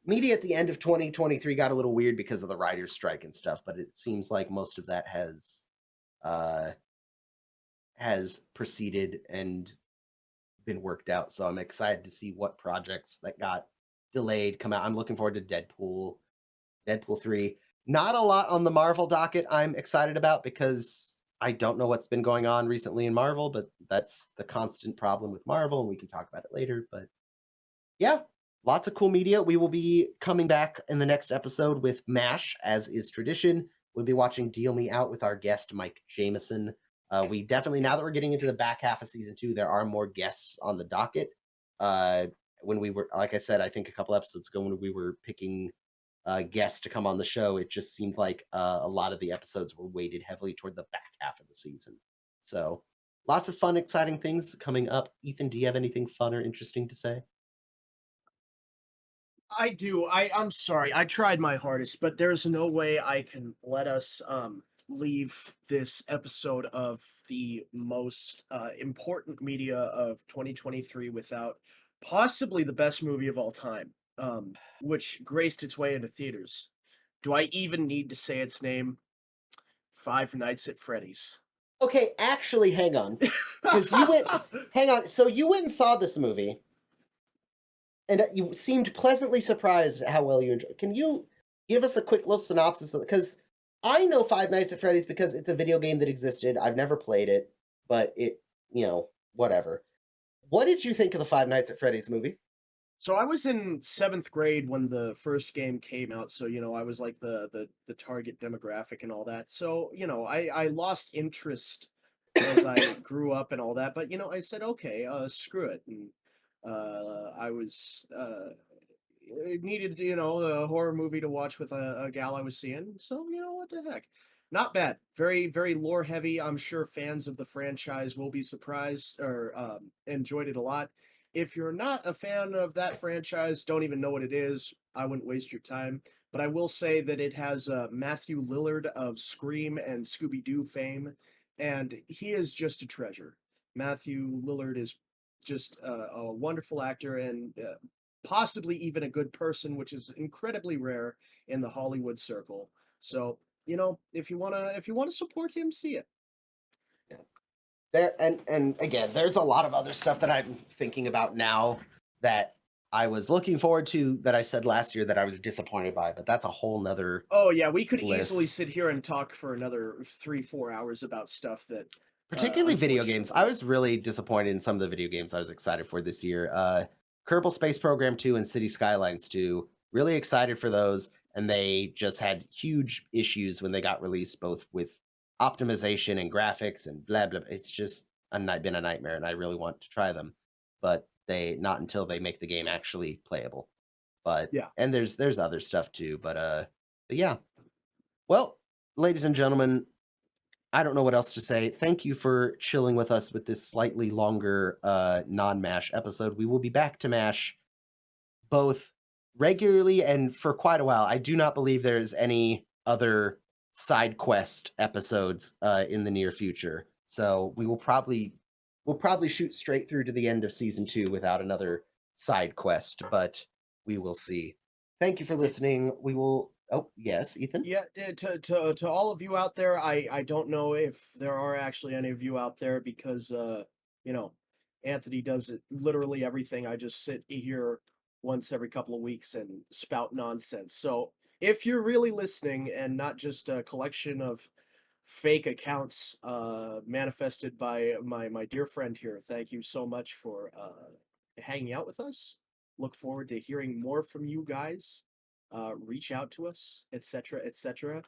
A: media at the end of 2023 got a little weird because of the writers' strike and stuff. But it seems like most of that uh, has proceeded and been worked out. So I'm excited to see what projects that got delayed come out. I'm looking forward to Deadpool 3. Not a lot on the Marvel docket I'm excited about because I don't know what's been going on recently in Marvel, but that's the constant problem with Marvel, and we can talk about it later. But yeah, lots of cool media. We will be coming back in the next episode with MASH, as is tradition. We'll be watching Deal Me Out with our guest, Mike Jameson. We definitely, now that we're getting into the back half of season 2, there are more guests on the docket. When we were, like I said, I think a couple episodes ago when we were picking guests to come on the show, it just seemed like a lot of the episodes were weighted heavily toward the back half of the season. So lots of fun, exciting things coming up. Ethan, do you have anything fun or interesting to say?
B: I do. I'm sorry. I tried my hardest, but there's no way I can let us leave this episode of the most important media of 2023 without possibly the best movie of all time, which graced its way into theaters. Do I even need to say its name? Five Nights at Freddy's.
A: Okay, actually, hang on, because you went. Hang on. So you went and saw this movie, and you seemed pleasantly surprised at how well you enjoyed. Can you give us a quick little synopsis of it? Because I know Five Nights at Freddy's because it's a video game that existed. I've never played it, but whatever. What did you think of the Five Nights at Freddy's movie?
B: So I was in seventh grade when the first game came out. So I was like the target demographic and all that. So I lost interest as I grew up and all that. But I said okay, screw it, and I was needed a horror movie to watch with a gal I was seeing. So what the heck. Not bad. Very, very lore heavy. I'm sure fans of the franchise will be surprised or enjoyed it a lot. If you're not a fan of that franchise, don't even know what it is, I wouldn't waste your time. But I will say that it has Matthew Lillard of Scream and Scooby Doo fame, and he is just a treasure. Matthew Lillard is just a wonderful actor and possibly even a good person, which is incredibly rare in the Hollywood circle. So, if you wanna support him, see it.
A: There and again, there's a lot of other stuff that I'm thinking about now that I was looking forward to that I said last year that I was disappointed by, but that's a whole nother
B: Oh, yeah, we could easily
A: list.
B: sit here and talk for another 3, 4 hours about stuff that,
A: Particularly video games. I
B: unfortunately.
A: was really disappointed in some of the video games I was excited for this year. Kerbal Space Program 2 and City Skylines 2. Really excited for those, and they just had huge issues when they got released, both with optimization and graphics and blah blah. It's just been a nightmare, and I really want to try them, but they not until they make the game actually playable. But
B: Yeah.
A: and there's other stuff too, but yeah. Well, ladies and gentlemen, I don't know what else to say. Thank you for chilling with us with this slightly longer non-MASH episode. We will be back to MASH both regularly and for quite a while. I do not believe there's any other side quest episodes in the near future. So we'll probably shoot straight through to the end of season 2 without another side quest, but we will see. Thank you for listening. We will Oh, yes, Ethan.
B: Yeah, to all of you out there, I don't know if there are actually any of you out there because you know, Anthony does literally everything. I just sit here once every couple of weeks and spout nonsense. So if you're really listening and not just a collection of fake accounts manifested by my dear friend here, thank you so much for hanging out with us. Look forward to hearing more from you guys. Reach out to us, etc., etc.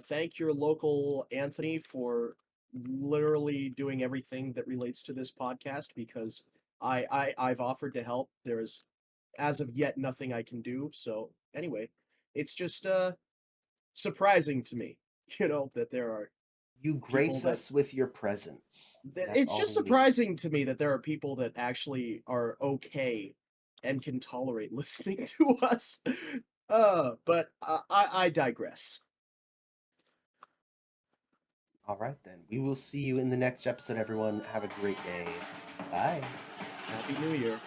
B: Thank your local Anthony for literally doing everything that relates to this podcast because I've offered to help. There is as of yet nothing I can do. So anyway, it's just surprising to me, that there are
A: You
B: people
A: grace
B: that
A: us with your presence. That's
B: it's
A: all
B: just
A: we need.
B: surprising to me that there are people that actually are okay and can tolerate listening to us. But I digress.
A: All right, then. We will see you in the next episode, everyone. Have a great day. Bye.
B: Happy New Year.